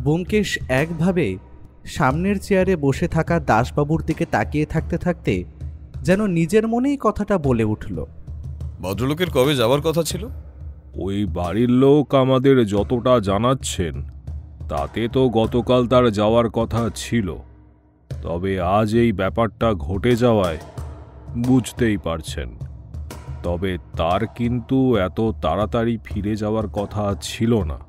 ব্যোমকেশ একভাবে সামনের চেয়ারে বসে থাকা দাসবাবুর দিকে তাকিয়ে থাকতে থাকতে যেন নিজের মনেই কথাটা বলে উঠল। ভদ্রলোকের কবে যাওয়ার কথা ছিল? ওই বাড়ির লোক আমাদের যতটা জানাচ্ছেন তাতে তো গতকাল তার যাওয়ার কথা ছিল, তবে আজ এই ব্যাপারটা ঘটে যাওয়ায় বুঝতেই পারছেন। তবে তার কিন্তু এত তাড়াতাড়ি ফিরে যাওয়ার কথা ছিল না।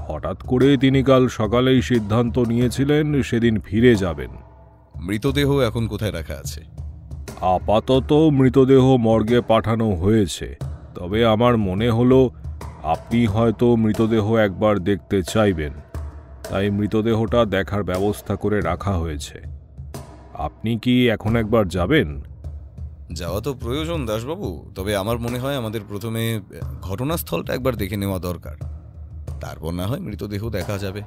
হঠাৎ করে তিনি কাল সকালেই সিদ্ধান্ত নিয়েছিলেন সেদিন ফিরে যাবেন। মৃতদেহ এখন কোথায় রাখা আছে? আপাতত মৃতদেহ মর্গে পাঠানো হয়েছে, তবে আমার মনে হলো আপনি হয়তো মৃতদেহ একবার দেখতে চাইবেন, তাই মৃতদেহটা দেখার ব্যবস্থা করে রাখা হয়েছে। আপনি কি এখন একবার যাবেন? যাওয়া তো প্রয়োজন দাসবাবু, তবে আমার মনে হয় আমাদের প্রথমে ঘটনাস্থলটা একবার দেখে নেওয়া দরকার, তারপর না হয় মৃতদেহ দেখা যাবে।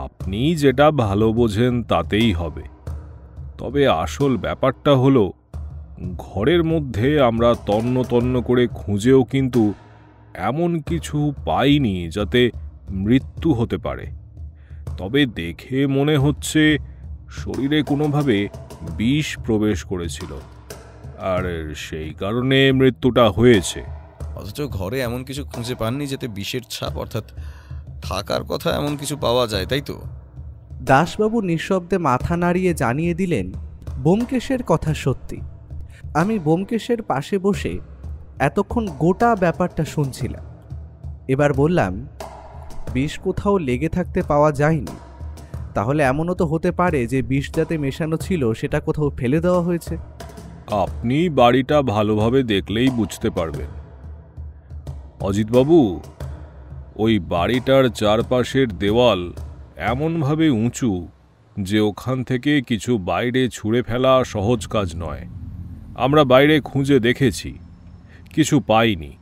আপনি যেটা ভালো বোঝেন তাতেই হবে। তবে আসল ব্যাপারটা হলো, ঘরের মধ্যে আমরা তন্ন তন্ন করে খুঁজেও কিন্তু এমন কিছু পাইনি যাতে মৃত্যু হতে পারে। তবে দেখে মনে হচ্ছে শরীরে কোনোভাবে বিষ প্রবেশ করেছিল, আর সেই কারণে মৃত্যুটা হয়েছে। অথচ ঘরে এমন কিছু খুঁজে পাননি যেতে বিষের ছাপ অর্থাৎ থাকার কথা এমন কিছু পাওয়া যায়, তাই তো? দাসবাবু নিঃশব্দে মাথা নাড়িয়ে জানিয়ে দিলেন ব্যোমকেশের কথা সত্যি। আমি ব্যোমকেশের পাশে বসে এতক্ষণ গোটা ব্যাপারটা শুনছিলাম। এবার বললাম, বিষ কোথাও লেগে থাকতে পাওয়া যায়নি, তাহলে এমনও তো হতে পারে যে বিষ যাতে মেশানো ছিল সেটা কোথাও ফেলে দেওয়া হয়েছে। আপনি বাড়িটা ভালোভাবে দেখলেই বুঝতে পারবেন। অজিতবাবু, ওই বাড়িটার চারপাশের দেওয়াল এমনভাবে উঁচু যে ওখান থেকে কিছু বাইরে ছুঁড়ে ফেলা সহজ কাজ নয়। আমরা বাইরে খুঁজে দেখেছি, কিছু পাইনি।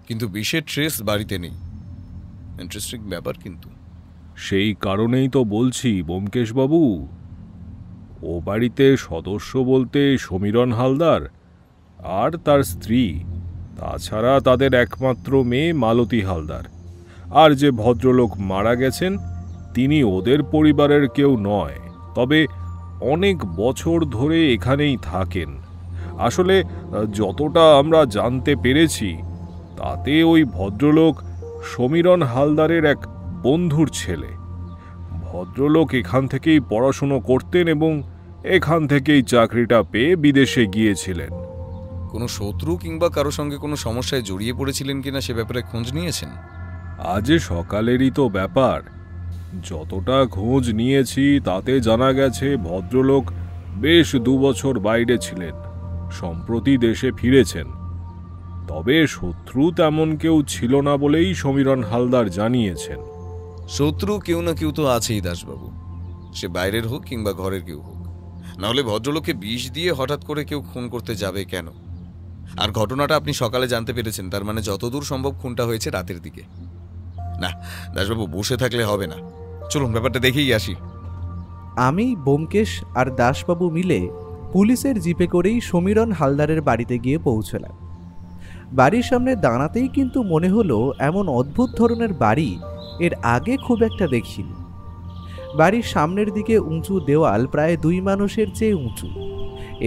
কিন্তু বিষের ট্রেস বাড়িতে নেই। ইন্টারেস্টিং ব্যাপার কিন্তু। সেই কারণেই তো বলছি ব্যোমকেশবাবু, ও বাড়িতে সদস্য বলতে সমীরণ হালদার আর তার স্ত্রী, তাছাড়া তাদের একমাত্র মেয়ে মালতী হালদার। আর যে ভদ্রলোক মারা গেছেন তিনি ওদের পরিবারের কেউ নয়, তবে অনেক বছর ধরে এখানেই থাকেন। আসলে যতটা আমরা জানতে পেরেছি তাতে ওই ভদ্রলোক সমীরণ হালদারের এক বন্ধুর ছেলে। ভদ্রলোক এখান থেকেই পড়াশুনো করতেন এবং এখান থেকেই চাকরিটা পেয়ে বিদেশে গিয়েছিলেন। কোনো শত্রু কিংবা কারো সঙ্গে কোনো সমস্যায় জড়িয়ে পড়েছিলেন কিনা সে ব্যাপারে খোঁজ নিয়েছেন? আজ সকালেরই তো ব্যাপার। যতটা খোঁজ নিয়েছি তাতে জানা গেছে ভদ্রলোক বেশ 2 বছর বাইরে ছিলেন, সম্প্রতি দেশে ফিরেছেন। তবে শত্রু তেমন কেউ ছিল না বলেই সমীরণ হালদার জানিয়েছেন। শত্রু কেউ না কেউ তো আছেই দাসবাবু, সে বাইরের হোক কিংবা ঘরের কেউ হোক। নাহলে ভদ্রলোককে বিষ দিয়ে হঠাৎ করে কেউ খুন করতে যাবে কেন? আর ঘটনাটা আপনি সকালে জানতে পেরেছেন, তার মানে যতদূর সম্ভব খুনটা হয়েছে রাতের দিকে। না দাসবাবু, বসে থাকলে হবে না, চলুন ব্যাপারটা দেখেই আসি। আমি, ব্যোমকেশ আর দাসবাবু মিলে পুলিশের জিপে করেই সমীরণ হালদারের বাড়িতে গিয়ে পৌঁছলাম। বাড়ির সামনে দাঁড়াতেই কিন্তু মনে হলো এমন অদ্ভুত ধরনের বাড়ি এর আগে খুব একটা দেখিনি। বাড়ির সামনের দিকে উঁচু দেওয়াল প্রায় 2 মানুষের চেয়ে উঁচু।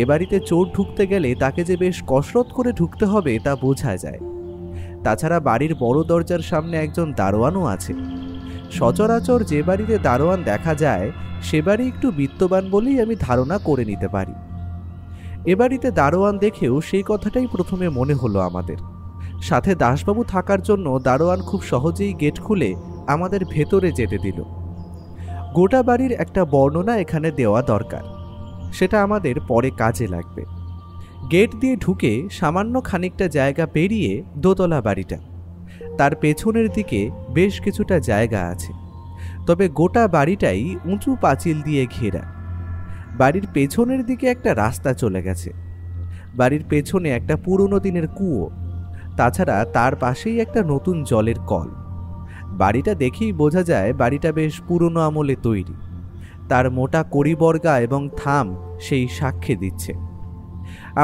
এ বাড়িতে চোর ঢুকতে গেলে তাকে যে বেশ কসরত করে ঢুকতে হবে তা বোঝা যায়। তাছাড়া বাড়ির বড় দরজার সামনে একজন দারোয়ানও আছে। সচরাচর যে বাড়িতে দারোয়ান দেখা যায় সে বাড়ি একটু বিত্তবান বলেই আমি ধারণা করে নিতে পারি। এ বাড়িতে দারোয়ান দেখেও সেই কথাটাই প্রথমে মনে হলো আমাদের। সাথে দাসবাবু থাকার জন্য দারোয়ান খুব সহজেই গেট খুলে আমাদের ভেতরে যেতে দিল। গোটা বাড়ির একটা বর্ণনা এখানে দেওয়া দরকার, সেটা আমাদের পরে কাজে লাগবে। গেট দিয়ে ঢুকে সামান্য খানিকটা জায়গা পেরিয়ে দোতলা বাড়িটা, তার পেছনের দিকে বেশ কিছুটা জায়গা আছে, তবে গোটা বাড়িটাই উঁচু পাঁচিল দিয়ে ঘেরা। বাড়ির পেছনের দিকে একটা রাস্তা চলে গেছে। বাড়ির পেছনে একটা পুরনো দিনের কুয়ো, তাছাড়া তার পাশেই একটা নতুন জলের কল। বাড়িটা দেখেই বোঝা যায় বাড়িটা বেশ পুরনো আমলে তৈরি। তার মোটা কড়িবর্গা এবং থাম সেই সাক্ষ্য দিচ্ছে।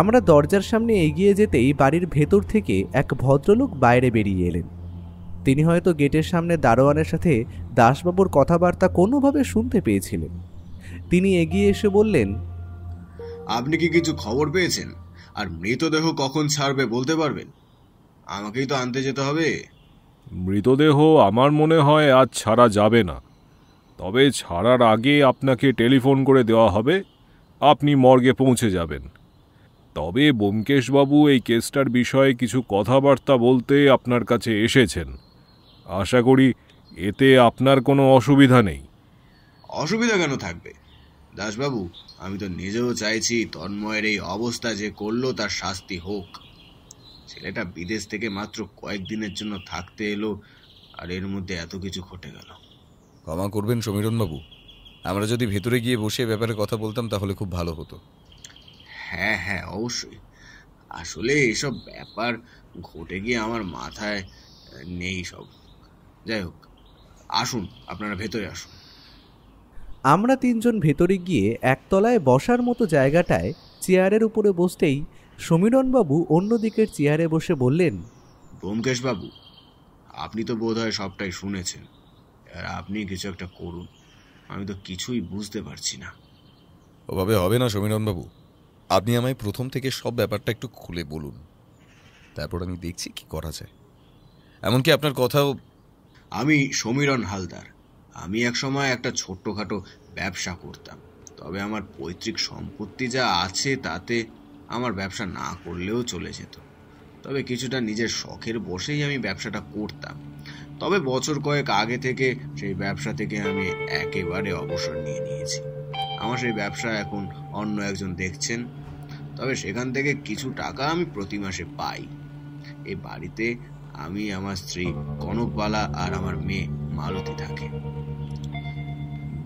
আমরা দরজার সামনে এগিয়ে যেতেই বাড়ির ভেতর থেকে এক ভদ্রলোক বাইরে বেরিয়ে এলেন। তিনি হয়তো গেটের সামনে দারোয়ানের সাথে দাসবাবুর কথাবার্তা কোনোভাবে শুনতে পেয়েছিলেন। তিনি এগিয়ে এসে বললেন, আপনি কি কিছু খবর পেয়েছেন? আর মৃতদেহ কখন ছাড়বে বলতে পারবেন? আমাকেই তো আনতে যেতে হবে। মৃতদেহ আমার মনে হয় আজ ছাড়া যাবে না, তবে ছাড়ার আগে আপনাকে টেলিফোন করে দেওয়া হবে, আপনি মর্গে পৌঁছে যাবেন। তবে ব্যোমকেশবাবু এই কেসটার বিষয়ে কিছু কথাবার্তা বলতে আপনার কাছে এসেছেন। আশা করি এতে আপনার কোনো অসুবিধা নেই। অসুবিধা কেন থাকবে দাসবাবু? আমি তো নিজেও চাইছি তন্ময়ের এই অবস্থা যে করলো তার শাস্তি হোক। ছেলেটা বিদেশ থেকে মাত্র কয়েকদিনের জন্য থাকতে এলো, আর এর মধ্যে এত কিছু ঘটে গেল। ক্ষমা করবেন সমীরণবাবু, আমরা যদি ভেতরে গিয়ে বসে ব্যাপারে কথা বলতাম তাহলে খুব ভালো হতো। হ্যাঁ হ্যাঁ, অবশ্যই। আসলে এসব ব্যাপার ঘটে গিয়ে আমার মাথায় নেই সব। যাই হোক, আসুন, আপনারা ভেতরে আসুন। আমরা তিনজন ভেতরে গিয়ে একতলায় বসার মতো জায়গাটায় চেয়ারের উপরে বসতেই সমীরণবাবু অন্যদিকের চেয়ারে বসে বললেন, ব্যোমকেশবাবু, আপনি তো বোধহয় সবটাই শুনেছেন, আর আপনি কিছু একটা করুন। আমি তো কিছুই বুঝতে পারছি না। ওভাবে হবে না সমীরণবাবু, আপনি আমায় প্রথম থেকে সব ব্যাপারটা একটু খুলে বলুন, তারপর আমি দেখছি কি করা যায়। এমনকি আপনার কথাও। আমি সমীরণ হালদার। আমি একসময় একটা ছোট্টখাটো ব্যবসা করতাম, তবে আমার পৈতৃক সম্পত্তি যা আছে তাতে আমার ব্যবসা না করলেও চলে যেত। তবে কিছুটা নিজের শখের বসেই আমি ব্যবসাটা করতাম। তবে বছর কয়েক আগে থেকে সেই ব্যবসা থেকে আমি একেবারে অবসর নিয়ে নিয়েছি। আমার সেই ব্যবসা এখন অন্য একজন দেখছেন, তবে সেখান থেকে কিছু টাকা আমি প্রতি মাসে পাই। এই বাড়িতে আমি, আমার স্ত্রী কনকবালা আর আমার মেয়ে মালতী থাকে।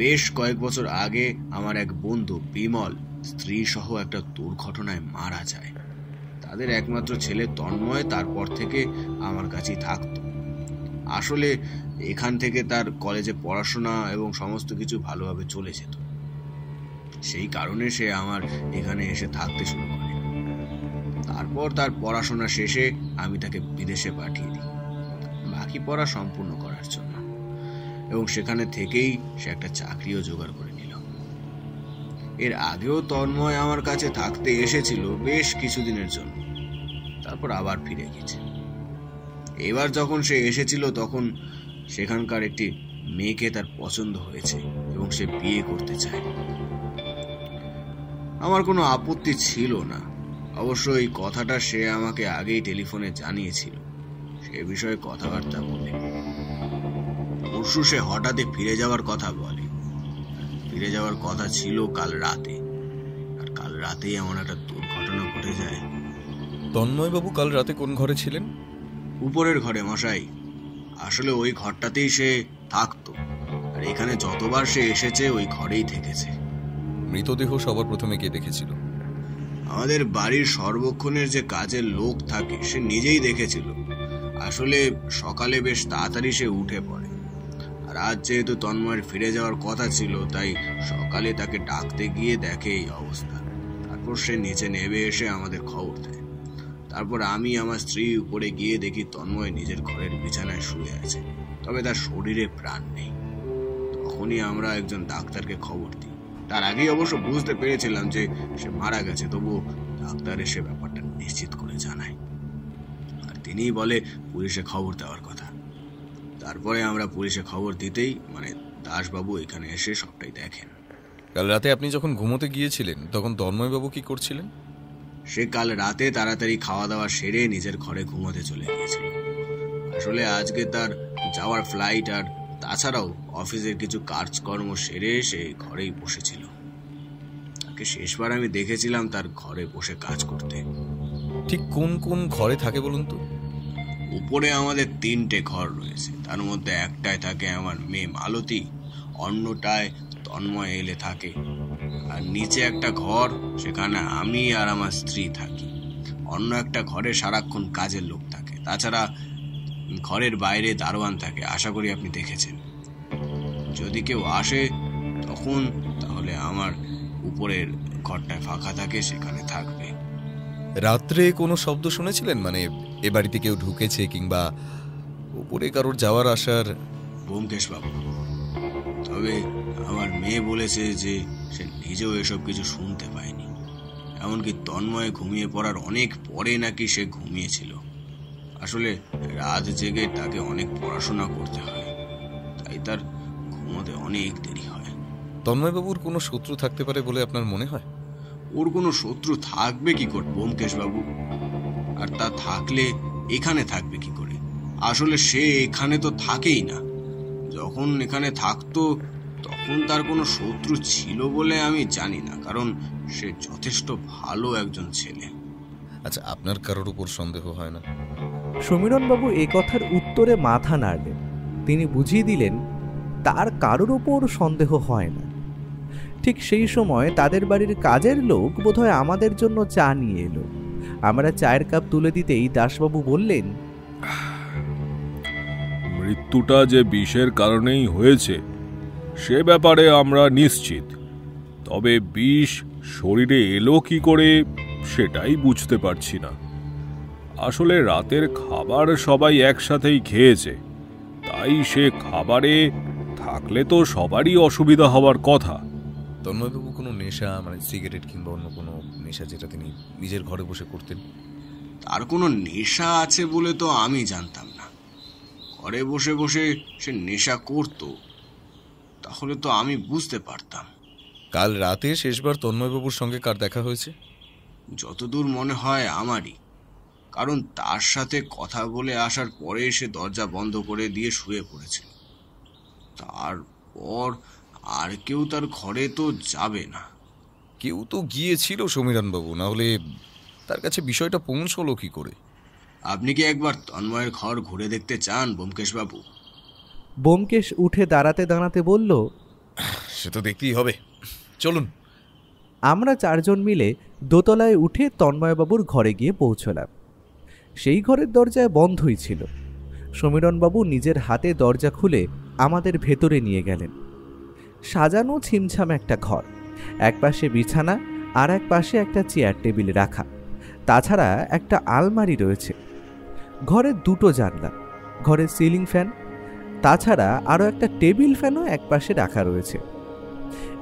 বেশ কয়েক বছর আগে আমার এক বন্ধু বিমল স্ত্রী সহ একটা দুর্ঘটনায় মারা যায়। তাদের একমাত্র ছেলে তন্ময় তারপর থেকে আমার কাছেই থাকত। আসলে এখান থেকে তার কলেজে পড়াশোনা এবং সমস্ত কিছু ভালোভাবে চলে যেত। সেই কারণে সে আমার এখানে এসে থাকতে শুরু করে। তারপর তার পড়াশোনা শেষে আমি তাকে বিদেশে পাঠিয়ে দিই বাকি পড়া সম্পূর্ণ করার জন্য, এবং সেখানে থেকেই সে একটা চাকরিও জোগাড় করে নিল। এর আগেও তন্ময় আমার কাছে থাকতে এসেছিল বেশ কিছুদিনের জন্য, তারপর আবার ফিরে গেছে। এবার যখন সে এসেছিল তখন সেখানকার একটি মেয়েকে তার পছন্দ হয়েছে এবং সে বিয়ে করতে চায়। আমার কোনো আপত্তি ছিল না। অবশ্য এই কথাটা সে আমাকে আগেই টেলিফোনে জানিয়েছিল। সে বিষয়ে কথাবার্তা বলে পরশু সে হঠাৎই ফিরে যাওয়ার কথা বলে। ফিরে যাওয়ার কথা ছিল কাল রাতে, আর কাল রাতেই এমন একটা দুর্ঘটনা ঘটে যায়। তন্ময়বাবু কাল রাতে কোন ঘরে ছিলেন? উপরের ঘরে মশাই। আসলে ওই ঘরটাতেই সে থাকতো, আর এখানে যতবার সে এসেছে ওই ঘরেই থেকেছে। মৃতদেহ সবার প্রথমে কে দেখেছিল? আমাদের বাড়ির সর্বক্ষণের যে কাজের লোক থাকে সে নিজেই দেখেছিল। আসলে সকালে বেশ তাড়াতাড়ি সে উঠে পড়ে, আর আজ যেহেতু তন্ময়ের ফিরে যাওয়ার কথা ছিল তাই সকালে তাকে ডাকতে গিয়ে দেখে এই অবস্থা। তারপর সে নিচে নেমে এসে আমাদের খবর দেয়। তারপর আমি, আমার স্ত্রী উপরে গিয়ে দেখি তন্ময় নিজের ঘরের বিছানায় শুয়ে আছে, তবে তার শরীরে প্রাণ নেই। তখনই আমরা একজন ডাক্তারকে খবর দিই। তার আগেই অবশ্য বুঝতে পেরেছিলাম যে সে মারা গেছে, তবু ডাক্তার এসে ব্যাপারটা নিশ্চিত করে জানায়, আর তিনিই বলে পুলিশে খবর দেওয়ার কথা। তারপরে আমরা পুলিশে খবর দিতেই দাসবাবু এখানে এসে সবটাই দেখেন। কাল রাতে আপনি যখন ঘুমোতে গিয়েছিলেন তখন তন্ময়বাবু কি করছিলেন? সে কাল রাতে তাড়াতাড়ি খাওয়া দাওয়া সেরে নিজের ঘরে ঘুমোতে চলে গিয়েছিল। আসলে আজকে তার যাওয়ার ফ্লাইট, আর তাছাড়াও অফিসের কিছু কাজকর্ম সেরে সে ঘরেই বসেছিল। তাকে শেষবার আমি দেখেছিলাম তার ঘরে বসে কাজ করতে। ঠিক কোন কোন ঘরে থাকে বলুন তো? উপরে আমাদের 3টে ঘর রয়েছে, তার মধ্যে একটায় থাকে আমার মেয়ে মালতী, অন্যটায় তন্ময় এলে থাকে, আর নিচে একটা ঘর, সেখানে আমি আর আমার স্ত্রী থাকি। অন্য একটা ঘরে সারাক্ষণ কাজের লোক থাকে। তাছাড়া ঘরের বাইরে দারোয়ান থাকে, আশা করি আপনি দেখেছেন। যদি কেউ আসে তখন তাহলে আমার উপরের ঘরটায় ফাঁকা থাকে, সেখানে থাকবে। রাত্রে কোনো শব্দ শুনেছিলেন? মানে এ বাড়িতে কেউ ঢুকেছে কিংবা উপরে কারোর যাওয়ার আসার? ব্যোমকেশবাবু, তবে আমার মেয়ে বলেছে যে সে নিজেও এসব কিছু শুনতে পায়নি। এমনকি তন্ময় ঘুমিয়ে পড়ার অনেক পরে নাকি সে ঘুমিয়েছিল। আসলে রাত জেগে তাকে অনেক পড়াশোনা করতে হয়, তাই তার ঘুমোতে অনেক দেরি হয়। তন্ময়বাবুর কোনো শত্রু থাকতে পারে বলে আপনার মনে হয়? ওর কোনো শত্রু থাকবে কি করে ব্যোমকেশ বাবু? আর তা থাকলে এখানে থাকবে কি করে? আসলে সে এখানে তো থাকেই না। যখন এখানে থাকতো তখন তার কোনো শত্রু ছিল বলে আমি জানি না, কারণ সে যথেষ্ট ভালো একজন ছেলে। আচ্ছা, আপনার কারোর উপর সন্দেহ হয় না? সমীরণবাবু এ কথার উত্তরে মাথা নাড়লেন। তিনি বুঝিয়ে দিলেন তার কারোর ওপর সন্দেহ হয় না। ঠিক সেই সময় তাদের বাড়ির কাজের লোক বোধহয় আমাদের জন্য চা নিয়ে এলো। আমরা চায়ের কাপ তুলে দিতেই দাসবাবু বললেন, মৃত্যুটা যে বিষের কারণেই হয়েছে সে ব্যাপারে আমরা নিশ্চিত, তবে বিষ শরীরে এলো কি করে সেটাই বুঝতে পারছি না। আসলে রাতের খাবার সবাই একসাথেই খেয়েছে, তাই সে খাবারে থাকলে তো সবারই অসুবিধা হওয়ার কথা। তন্ময়বাবু কোনো নেশা, মানে সিগারেট কিংবা অন্য কোনো নেশা যেটা তিনি নিজের ঘরে বসে করতেন? তার কোনো নেশা আছে বলে তো আমি জানতাম না। ঘরে বসে বসে সে নেশা করত তাহলে তো আমি বুঝতে পারতাম। কাল রাতে শেষবার তন্ময়বাবুর সঙ্গে কার দেখা হয়েছে? যতদূর মনে হয় আমারই, কারণ তার সাথে কথা বলে আসার পরে সে দরজা বন্ধ করে দিয়ে শুয়ে পড়েছিল। তারপর আর কেউ তার ঘরে তো যাবে না। কেউ তো গিয়েছিল সমীরণবাবু, না হলে তার কাছে বিষয়টা পৌঁছলো কি করে? আপনি কি একবার তন্ময়ের ঘর ঘুরে দেখতে চান ব্যোমকেশ বাবু? ব্যোমকেশ উঠে দাঁড়াতে দাঁড়াতে বলল, সে তো দেখতেই হবে, চলুন। আমরা চারজন মিলে দোতলায় উঠে তন্ময়বাবুর ঘরে গিয়ে পৌঁছলাম। সেই ঘরের দরজায় বন্ধই ছিল। সমীরণবাবু নিজের হাতে দরজা খুলে আমাদের ভেতরে নিয়ে গেলেন। সাজানো ছিমছাম একটা ঘর, এক পাশে বিছানা আর এক পাশে একটা চেয়ার টেবিল রাখা, তাছাড়া একটা আলমারি রয়েছে। ঘরে দুটো জানলা, ঘরে সিলিং ফ্যান, তাছাড়া আরও একটা টেবিল ফ্যানও এক পাশে রাখা রয়েছে।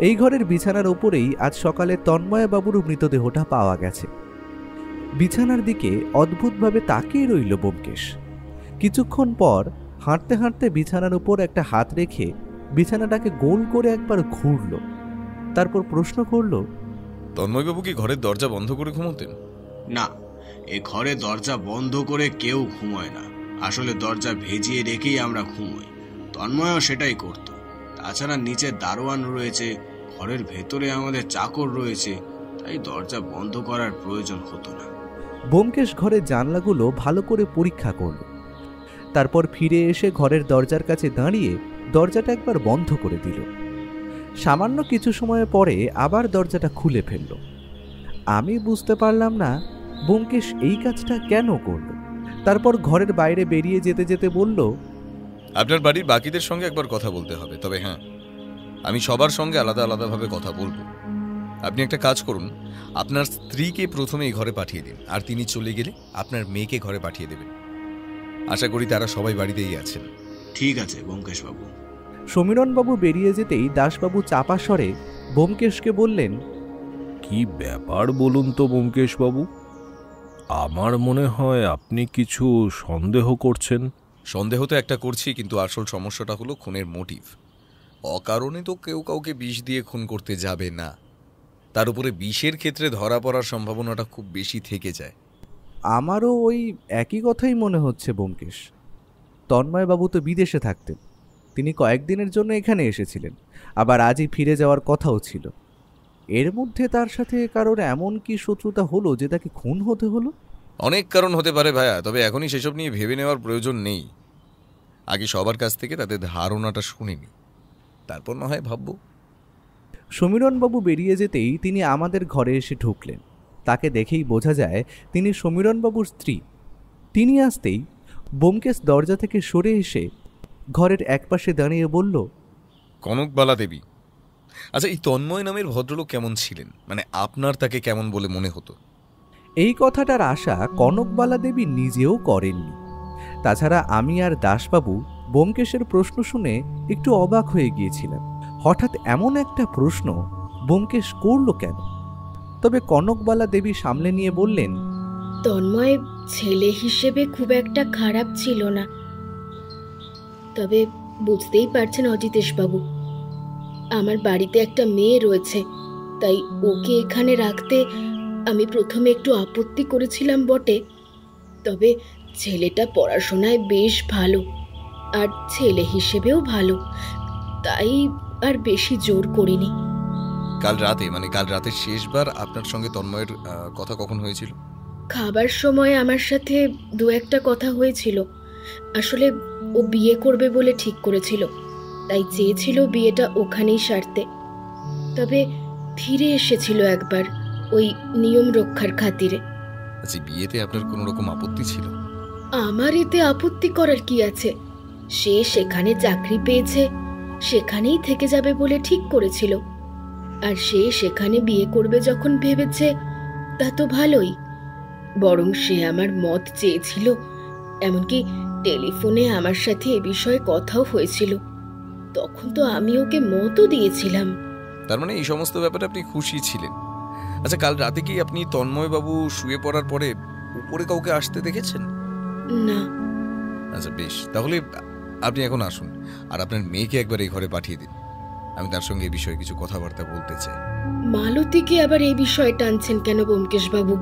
এই ঘরের বিছানার ওপরেই আজ সকালে তন্ময়বাবুর মৃতদেহটা পাওয়া গেছে। বিছানার দিকে অদ্ভুতভাবে তাকিয়ে রইল ব্যোমকেশ। কিছুক্ষণ পর হাঁটতে হাঁটতে বিছানার উপর একটা হাত রেখে বিছানাটাকে গোল করে একবার ঘুরল, তারপর প্রশ্ন করল, তন্ময়বাবু কি ঘরের দরজা বন্ধ করে ঘুমোতেন? না, এ ঘরে দরজা বন্ধ করে কেউ ঘুমোয় না। আসলে দরজা ভেজিয়ে রেখেই আমরা ঘুমোই। তন্ময়ও সেটাই করত। তাছাড়া নিচে দারোয়ান রয়েছে, ঘরের ভেতরে আমাদের চাকর রয়েছে, তাই দরজা বন্ধ করার প্রয়োজন হতো না। ব্যোমকেশ ঘরের জানলাগুলো ভালো করে পরীক্ষা করল, তারপর ফিরে এসে ঘরের দরজার কাছে দাঁড়িয়ে দরজাটা একবার বন্ধ করে দিল। সামান্য কিছু সময় পরে আবার দরজাটা খুলে ফেলল। আমি বুঝতে পারলাম না ব্যোমকেশ এই কাজটা কেন করল। তারপর ঘরের বাইরে বেরিয়ে যেতে যেতে বলল, আপনার বাড়ির বাকিদের সঙ্গে একবার কথা বলতে হবে, তবে হ্যাঁ, আমি সবার সঙ্গে আলাদা আলাদাভাবে কথা বলবো। আপনি একটা কাজ করুন, আপনার স্ত্রীকে প্রথমে এই ঘরে পাঠিয়ে দিন, আর তিনি চলে গেলে আপনার মেয়েকে ঘরে পাঠিয়ে দেবেন। আশা করি তারা সবাই বাড়িতেই আছেন। ঠিক আছে ব্যোমকেশ বাবু। সমীরণবাবু বেরিয়ে যেতেই দাসবাবু চাপা স্বরে ব্যোমকেশকে বললেন, কি ব্যাপার বলুন তো ব্যোমকেশবাবু, আমার মনে হয় আপনি কিছু সন্দেহ করছেন। সন্দেহ তো একটা করছি, কিন্তু আসল সমস্যাটা হলো খুনের মোটিভ। অকারণে তো কেউ কাউকে বিষ দিয়ে খুন করতে যাবে না, তার উপরে বিষের ক্ষেত্রে ধরা পড়ার সম্ভাবনাটা খুব বেশি থেকে যায়। আমারও ওই একই কথাই মনে হচ্ছে ব্যোমকেশ। তন্ময়বাবু তো বিদেশে থাকতেন, তিনি কয়েকদিনের জন্য এখানে এসেছিলেন, আবার আজই ফিরে যাওয়ার কথাও ছিল। এর মধ্যে তার সাথে কারোর এমন কি শত্রুতা হলো যে তাকে খুন হতে হলো? অনেক কারণ হতে পারে ভাইয়া, তবে এখনই সেসব নিয়ে ভেবে নেওয়ার প্রয়োজন নেই। আগে সবার কাছ থেকে তাদের ধারণাটা শুনিনি, তারপর না হয় ভাববো। সমীরণবাবু বেরিয়ে যেতেই তিনি আমাদের ঘরে এসে ঢুকলেন। তাকে দেখেই বোঝা যায় তিনি সমীরণবাবুর স্ত্রী। তিনি আসতেই ব্যোমকেশ দরজা থেকে সরে এসে ঘরের একপাশে দাঁড়িয়ে বলল, কনকবালা দেবী। আচ্ছা, এই তন্ময় নামের ভদ্রলোক কেমন ছিলেন? মানে আপনার তাকে কেমন বলে মনে হতো? এই কথাটার আশা কনকবালা দেবী নিজেও করেননি। তাছাড়া আমি আর দাসবাবু ব্যোমকেশের প্রশ্ন শুনে একটু অবাক হয়ে গিয়েছিলাম। হঠাৎ এমন একটা প্রশ্ন ব্যোমকেশ করল কেন? তবে কনকবালা দেবী সামলে নিয়ে বললেন, তন্ময় ছেলে হিসেবে খুব একটা খারাপ ছিল না, তবে বুঝতেই পারছেন অজিতেশ বাবু, আমার বাড়িতে একটা মেয়ে রয়েছে, তাই ওকে এখানে রাখতে আমি প্রথমে একটু আপত্তি করেছিলাম বটে, তবে ছেলেটা পড়াশোনায় বেশ ভালো আর ছেলে হিসেবেও ভালো, তাই আর বেশি জোর করিনি। কাল রাতে শেষবার আপনার সঙ্গে তন্ময়ের কথা কখন হয়েছিল? খাবার সময় আমার সাথে দু একটা কথা হয়েছিল। আসলে ও বিয়ে করবে বলে ঠিক করেছিল, তাই চেয়েছিল বিয়েটা ওখানেই সারতে। তবে ফিরে এসেছিল একবার ওই নিয়ম রক্ষার খাতিরে। আচ্ছা, বিয়েতে আপনার কোনো রকম আপত্তি ছিল? আমার এতে আপত্তি করার কি আছে? সে সেখানে চাকরি পেয়েছে, সেখানেই থেকে যাবে বলে ঠিক করেছিল, আর সে সেখানে বিয়ে করবে যখন ভেবেছে তা তো ভালোই। বরং সে আমার মত চেয়েছিল, এমনকি টেলিফোনে আমার সাথে এ বিষয়ে কথাও হয়েছিল। তখন তো আমি ওকে মতও দিয়েছিলাম। তার মানে এই সমস্ত ব্যাপারে আপনি খুশি ছিলেন। আচ্ছা, কাল রাতে কি আপনি তন্ময় বাবু শুয়ে পড়ার পরে উপরে কাউকে আসতে দেখেছেন? না। আচ্ছা বেশ, তাহলে আপনি এখন আসুন আর আপনার মেয়েকে একবার এই ঘরে পাঠিয়ে দিন। আমি তার সঙ্গে এই বিষয়ে কিছু কথাবার্তা বলতে চাই। মালতীকে আবার এই বিষয়ে টানছেন কেন ব্যোমকেশ বাবু?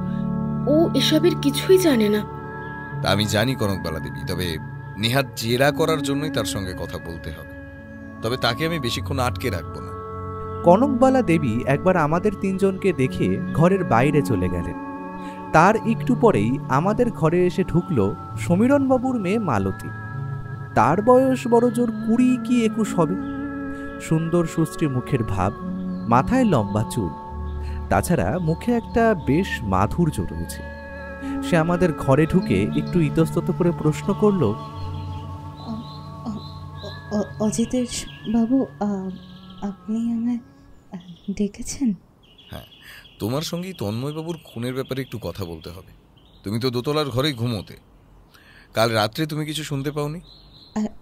ও এসবের কিছুই জানে না। তা আমি জানি কনকবালা দেবী, তবে নেহাত জেরা করার জন্যই তার সঙ্গে কথা বলতে হবে। তবে তাকে আমি বেশিক্ষণ আটকে রাখবো না। কনকবালা দেবী একবার আমাদের তিনজনকে দেখে ঘরের বাইরে চলে গেলেন। তার একটু পরেই আমাদের ঘরে এসে ঢুকল সমীরণবাবুর মেয়ে মালতী। তার বয়স বড়জোর 20 কি 21 হবে। সুন্দর সুশ্রী মুখের ভাব, মাথায় লম্বা চুল, তাছাড়া মুখে একটা বেশ মাধুর্য রয়েছে। সে আমাদের ঘরে ঢুকে একটু ইতস্তত করে প্রশ্ন করল, অজিতেশ বাবু, আপনি আমায় ডেকেছেন? হ্যাঁ, তোমার সঙ্গেই তন্ময়বাবুর খুনের ব্যাপারে একটু কথা বলতে হবে। তুমি তো দোতলার ঘরেই ঘুমোতে। কাল রাত্রে তুমি কিছু শুনতে পাওনি?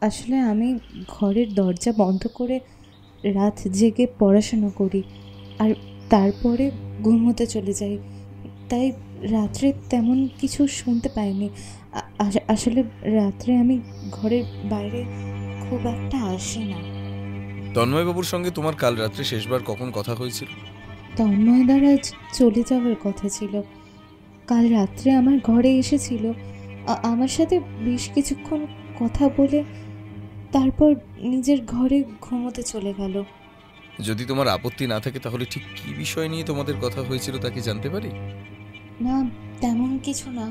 আসলে আমি ঘরের দরজা বন্ধ করে রাত জেগে পড়াশোনা করি আর তারপরে ঘুমোতে চলে যাই, তাই রাত্রে তেমন কিছু শুনতে পাইনি। আসলে রাত্রে আমি ঘরের বাইরে খুব একটা আসি না। তন্ময়বাবুর সঙ্গে তোমার কাল রাত্রে শেষবার কখন কথা হয়েছিল? তন্ময় দ্বারা চলে যাওয়ার কথা ছিল। কাল রাত্রে আমার ঘরে এসেছিল, আমার সাথে বেশ কিছুক্ষণ কথা বলে তারপর নিজের ঘরে ঘুমোতে চলে গেল। যদি তোমার আপত্তি না থাকে তাহলে ঠিক কী বিষয় নিয়ে তোমাদের কথা হয়েছিল তা কি জানতে পারি? না, তেমন কিছু না।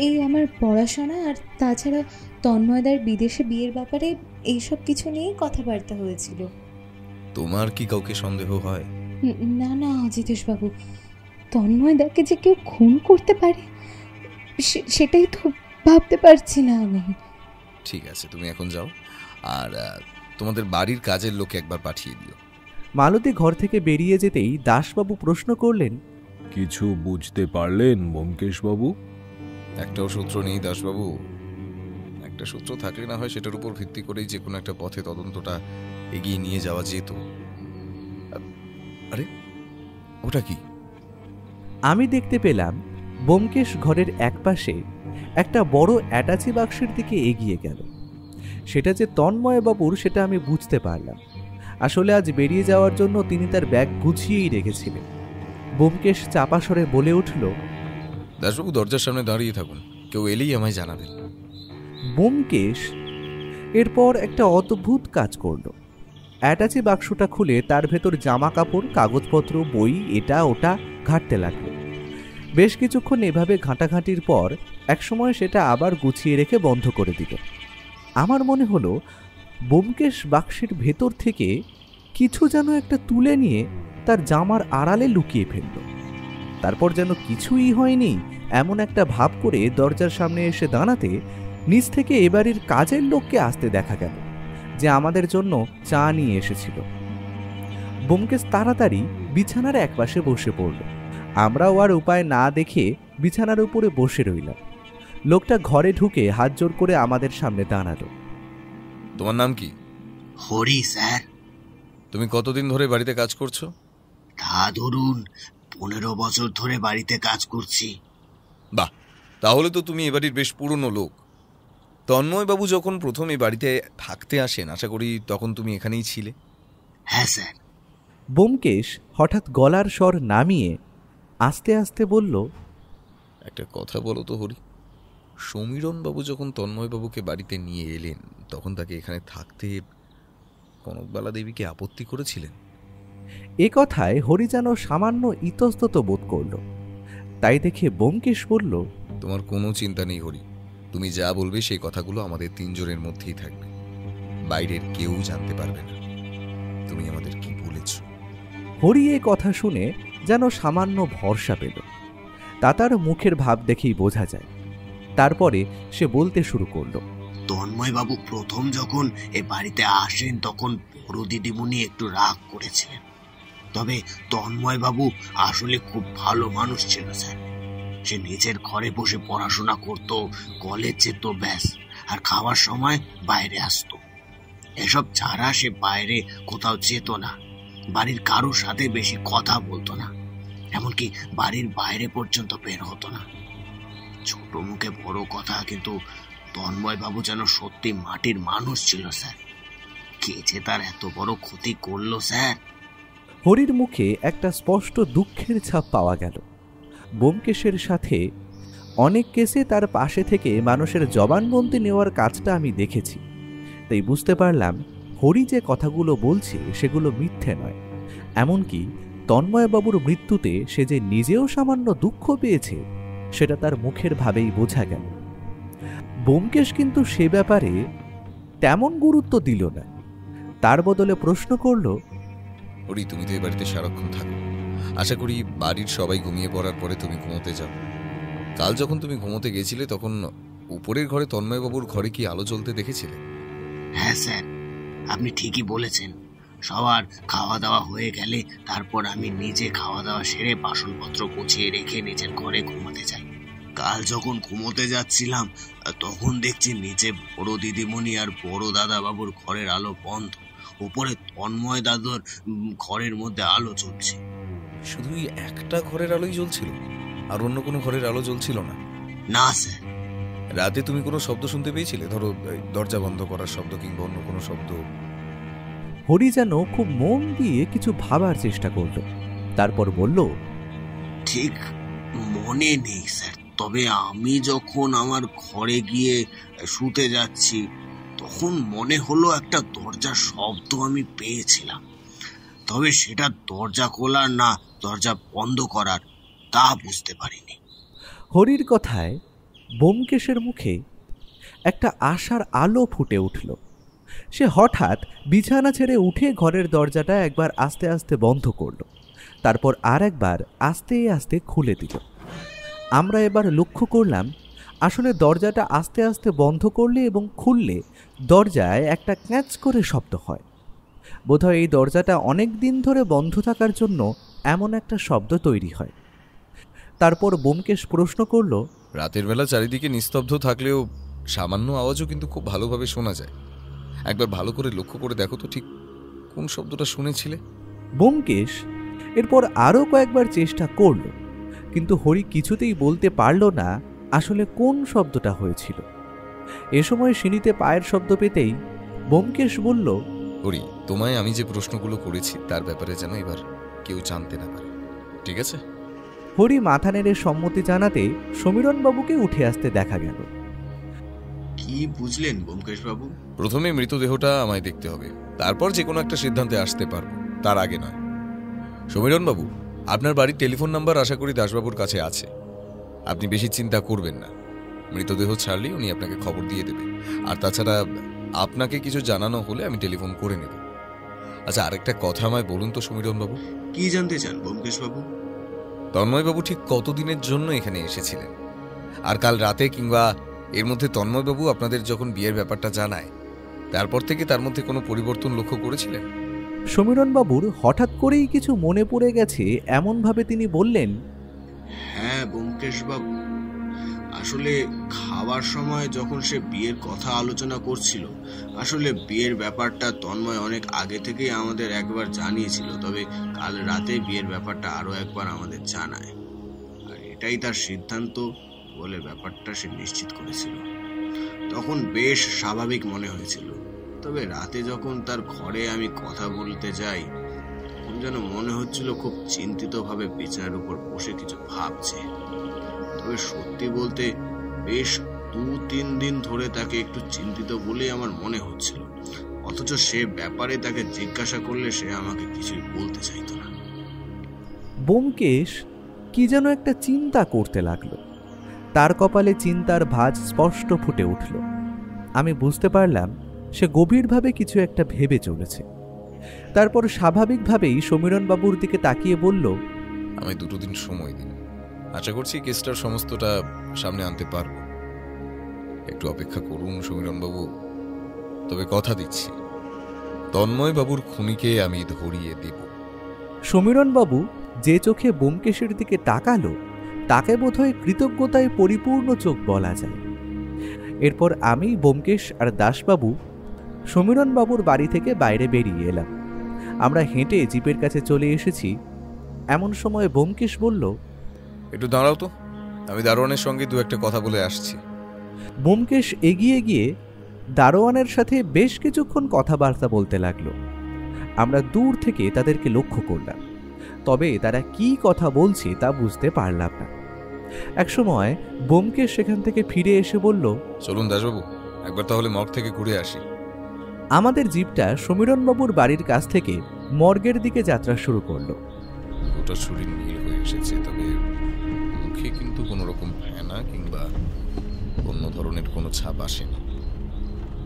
এই আমার পড়াশোনা আর তাছাড়া তন্ময়দার বিদেশে বিয়ের ব্যাপারে এইসব কিছু নিয়েই কথাবার্তা হয়েছিল। তোমার কি কাউকে সন্দেহ হয়? না না অজিতেশ বাবু, তন্ময়দাকে যে কেউ খুন করতে পারে সেটাই তো ভাবতে পারছি না আমি। ঠিক আছে, তুমি এখন যাও আর তোমাদের বাড়ির কাজের লোকে একবার পাঠিয়ে দিও। মালতী ঘর থেকে বেরিয়ে যেতেই দাসবাবু প্রশ্ন করলেন, কিছু বুঝতে পারলেন ব্যোমকেশ বাবু? একটাও সূত্র নেই দাসবাবু। একটা সূত্র থাকলে না হয় সেটার উপর ভিত্তি করেই যে কোনো একটা পথে তদন্তটা এগিয়ে নিয়ে যাওয়া যেত। আরে ওটা কি? আমি দেখতে পেলাম ব্যোমকেশ ঘরের একপাশে একটা বড় অ্যাটাচি বাক্সের দিকে এগিয়ে গেল। সেটা যে তন্ময়বাবুর সেটা আমি বুঝতে পারলাম। আসলে আজ বেরিয়ে যাওয়ার জন্য তিনি তার ব্যাগ গুছিয়েই রেখেছিলেন। ব্যোমকেশ চাপা স্বরে বলে উঠল, দাসবাবু দরজার সামনে দাঁড়িয়ে থাকুন, কেউ এলেই আমায় জানাবেন। ব্যোমকেশ এরপর একটা অদ্ভুত কাজ করল। অ্যাটাচি বাক্সটা খুলে তার ভেতর জামা কাপড়, কাগজপত্র, বই, এটা ওটা ঘাঁটতে লাগলো। বেশ কিছুক্ষণ এভাবে ঘাঁটাঘাঁটির পর একসময় সেটা আবার গুছিয়ে রেখে বন্ধ করে দিল। আমার মনে হলো ব্যোমকেশ বাক্সের ভেতর থেকে কিছু যেন একটা তুলে নিয়ে তার জামার আড়ালে লুকিয়ে ফেলল। তারপর যেন কিছুই হয়নি এমন একটা ভাব করে দরজার সামনে এসে দাঁড়াতে নিচ থেকে এবারের কাজের লোককে আসতে দেখা গেল, যে আমাদের জন্য চা নিয়ে এসেছিল। ব্যোমকেশ তাড়াতাড়ি বিছানার একপাশে বসে পড়ল। আমরাও আর উপায় না দেখে বিছানার উপরে বসে রইলাম। লোকটা ঘরে ঢুকে হাত জোর করে আমাদের সামনে দাঁড়ালো। তোমার নাম কি? হরি স্যার। তুমি কতদিন ধরে বাড়িতে কাজ করছো? তা ধরুন 15 বছর ধরে বাড়িতে কাজ করছি। বাহ, তাহলে তো তুমি এ বাড়ির বেশ পুরনো লোক। তন্ময়বাবু যখন প্রথম এই বাড়িতে থাকতে আসেন, আশা করি তখন তুমি এখানেই ছিলে। হ্যাঁ স্যার। ব্যোমকেশ হঠাৎ গলার স্বর নামিয়ে আস্তে আস্তে বলল, একটা কথা বলো তো হরি, সমীরণবাবু যখন তন্ময়বাবুকে বাড়িতে নিয়ে এলেন তখন তাকে এখানে থাকতে কনকবালা দেবীকে আপত্তি করেছিলেন? এ কথায় হরি যেন সামান্য ইতস্তত বোধ করল। তাই দেখে ব্যোমকেশ বলল, তোমার কোনো চিন্তা নেই হরি, তুমি যা বলবে সেই কথাগুলো আমাদের তিনজনের মধ্যেই থাকবে, বাইরের কেউ জানতে পারবে না তুমি আমাদের কি বলেছ। হরি এ কথা শুনে যেন সামান্য ভরসা পেল। তা তার মুখের ভাব দেখেই বোঝা যায়। তারপরে সে বলতে শুরু করল, তন্ময়বাবু প্রথম যখন এ বাড়িতে আসেন তখন বড় দিদিমণি একটু রাগ করেছিলেন। তবে তন্ময়বাবু আসলে খুব ভালো মানুষ ছিল স্যার। সে নিজের ঘরে বসে পড়াশোনা করত, কলেজ যেত ব্যাস, আর খাওয়ার সময় বাইরে আসতো। এসব ছাড়া সে বাইরে কোথাও যেত না, বাড়ির কারোর সাথে বেশি কথা বলতো না, এমনকি বাড়ির বাইরে পর্যন্ত বের হতো না। ছোট মুখে বড় কথা, কিন্তু তন্ময়বাবু যেন সত্যি মাটির মানুষ ছিল স্যার। কে যে তার এত বড় ক্ষতি করলো স্যার। হরির মুখে একটা স্পষ্ট দুঃখের ছাপ পাওয়া গেল। ব্যোমকেশের সাথে অনেক কেসে তার পাশে থেকে মানুষের জবানবন্দি নেওয়ার কাজটা আমি দেখেছি, তাই বুঝতে পারলাম হরি যে কথাগুলো বলছে সেগুলো মিথ্যে নয়। এমনকি তন্ময়বাবুর মৃত্যুতে সে যে নিজেও সামান্য দুঃখ পেয়েছে সেটা তার মুখের ভাবেই বোঝা গেল। ব্যোমকেশ কিন্তু সে ব্যাপারে তেমন গুরুত্ব দিল না। তার বদলে প্রশ্ন করল, হরি, তুমি তো এই বাড়িতে সারাক্ষণ থাকো, আশা করি বাড়ির সবাই ঘুমিয়ে পড়ার পরে তুমি ঘুমোতে যাও। কাল যখন তুমি ঘুমোতে গেছিলে তখন উপরের ঘরে তন্ময়বাবুর ঘরে কি আলো জ্বলতে দেখেছিলে? হ্যাঁ স্যার, আপনি ঠিকই বলেছেন। সবার খাওয়া দাওয়া হয়ে গেলে তারপর আমি নিজে খাওয়া দাওয়া সেরে বাসনপত্র গুছিয়ে রেখে নিজের ঘরে ঘুমাতে যাই। কাল যখন ঘুমোতে যাচ্ছিলাম তখন দেখছি নিচে বড় দিদিমণি আর বড় দাদা বাবুর ঘরের আলো বন্ধ, উপরে তন্ময় দাদুর ঘরের মধ্যে আলো জ্বলছে। শুধু একটা ঘরের আলোই জ্বলছিল, আর অন্য কোনো ঘরের আলো জ্বলছিল না? না স্যার। রাতে তুমি কোনো শব্দ শুনতে পেয়েছিলে? ধরো দরজা বন্ধ করার শব্দ কিংবা অন্য কোনো শব্দ? হরি যেন খুব মন দিয়ে কিছু ভাবার চেষ্টা করল। তারপর বলল, ঠিক মনে নেই স্যার, তবে আমি যখন আমার ঘরে গিয়ে শুতে যাচ্ছি তখন মনে হলো একটা দরজার শব্দ আমি পেয়েছিলাম। তবে সেটা দরজা খোলার না দরজা বন্ধ করার তা বুঝতে পারিনি। হরির কথায় ব্যোমকেশের মুখে একটা আশার আলো ফুটে উঠল। সে হঠাৎ বিছানা ছেড়ে উঠে ঘরের দরজাটা একবার আস্তে আস্তে বন্ধ করল, তারপর আর একবার আস্তে আস্তে খুলে দিল। আমরা এবার লক্ষ্য করলাম আসলে দরজাটা আস্তে আস্তে বন্ধ করলে এবং খুললে দরজায় একটা ক্যাঁচ করে শব্দ হয়। বোধহয় এই দরজাটা অনেক দিন ধরে বন্ধ থাকার জন্য এমন একটা শব্দ তৈরি হয়। তারপর ব্যোমকেশ প্রশ্ন করল, রাতের বেলা চারিদিকে নিস্তব্ধ থাকলেও সামান্য আওয়াজও কিন্তু খুব ভালোভাবে শোনা যায়। একবার ভালো করে লক্ষ্য করে দেখো তো ঠিক কোন শব্দটা শুনেছিলে? ব্যোমকেশ এরপর আরও কয়েকবার চেষ্টা করল, কিন্তু হরি কিছুতেই বলতে পারল না আসলে কোন শব্দটা হয়েছিল। এ সময় সিঁড়িতে পায়ের শব্দ পেতেই ব্যোমকেশ বলল, হরি, তোমায় আমি যে প্রশ্নগুলো করেছি তার ব্যাপারে যেন এবার কেউ জানতে না পারে, ঠিক আছে? হরি মাথা নেড়ে সম্মতি জানাতে সমীরণবাবুকে উঠে আসতে দেখা গেল। কি বুঝলেন ব্যোমকেশ বাবু? প্রথমে মৃতদেহটা আমায় দেখতে হবে, তারপর যে কোনো একটা সিদ্ধান্তে আসতে পারবো, তার আগে নয়। সমীরণবাবু, আপনার বাড়ির টেলিফোন নাম্বার আশা করি দাসবাবুর কাছে আছে। আপনি বেশি চিন্তা করবেন না, মৃতদেহ ছাড়লেই উনি আপনাকে খবর দিয়ে দেবে। আর তাছাড়া আপনাকে কিছু জানানো হলে আমি টেলিফোন করে নেব। আচ্ছা, আরেকটা কথা আমায় বলুন তো সমীরণবাবু। কি জানতে চান ব্যোমকেশ বাবু? তন্ময়বাবু ঠিক কতদিনের জন্য এখানে এসেছিলেন? আর কাল রাতে কিংবা এর মধ্যে তন্ময়বাবু আপনাদের যখন বিয়ের ব্যাপারটা জানায় তারপর থেকে তার মধ্যে কোনো পরিবর্তন লক্ষ্য করেছিলেন? সমীরণবাবুর হঠাৎ করেই কিছু মনে পড়ে গেছে এমনভাবে তিনি বললেন, হ্যাঁ ব্যোমকেশ বাবু, আসলে খাওয়ার সময় যখন সে বিয়ের কথা আলোচনা করছিল, আসলে বিয়ের ব্যাপারটা তন্ময় অনেক আগে থেকেই আমাদের একবার জানিয়েছিল, তবে কাল রাতে বিয়ের ব্যাপারটা আরো একবার আমাদের জানায়। আর এটাই তার সিদ্ধান্ত বলে ব্যাপারটা সে নিশ্চিত করেছিল। তখন বেশ স্বাভাবিক মনে হয়েছিল, তবে রাতে যখন তার ঘরে আমি কথা বলতে যাই, তখন যেন মনে হচ্ছিল খুব চিন্তিতভাবে বিছানার উপর বসে কিছু ভাবছে। তবে সত্যি বলতে বেশ 2-3 দিন ধরে তাকে একটু চিন্তিত বলেই আমার মনে হচ্ছিল, অথচ সে ব্যাপারে তাকে জিজ্ঞাসা করলে সে আমাকে কিছুই বলতে চাইতো না। ব্যোমকেশ কি যেন একটা চিন্তা করতে লাগলো। তার কপালে চিন্তার ভাঁজ স্পষ্ট ফুটে উঠল। আমি বুঝতে পারলাম সে গভীরভাবে কিছু একটা ভেবে চলেছে। তারপর স্বাভাবিকভাবেই সমীরণবাবুর দিকে তাকিয়ে বলল, আমি 2 দিন সময় দিন, আশা করছি কেসটার সমস্তটা সামনে আনতে পারব। একটু অপেক্ষা করুন সমীরণবাবু, তবে কথা দিচ্ছি তন্ময় বাবুর খুনিকে আমি ধরিয়ে দেব। সমীরণবাবু যে চোখে ব্যোমকেশের দিকে তাকালো তাকে বোধহয় কৃতজ্ঞতায় পরিপূর্ণ চোখ বলা যায়। এরপর আমি, ব্যোমকেশ আর দাসবাবু সমীরণবাবুর বাড়ি থেকে বাইরে বেরিয়ে এলাম। আমরা হেঁটে জিপের কাছে চলে এসেছি। এমন সময় ব্যোমকেশ বলল, একটু দাঁড়াও তো, আমি দারোয়ানের সঙ্গে 2-1 কথা বলে আসছি। ব্যোমকেশ এগিয়ে গিয়ে দারোয়ানের সাথে বেশ কিছুক্ষণ কথাবার্তা বলতে লাগলো। আমরা দূর থেকে তাদেরকে লক্ষ্য করলাম, তবে তারা কি কথা বলছে তা বুঝতে পারলাম না। একসময় ব্যোমকেশ সেখান থেকে ফিরে এসে বলল, চলুন দাসবাবু, একবার তাহলে মর্গ থেকে ঘুরে আসি। আমাদের জিপটা সমীরণবাবুর বাড়ির কাছ থেকে মর্গের দিকে যাত্রা শুরু করলো। গোটা শরীর নীল হয়ে এসেছে, তবে মুখে কিন্তু কোনো রকম ফেনা কিংবা অন্য ধরনের কোনো ছাপ আসেনি।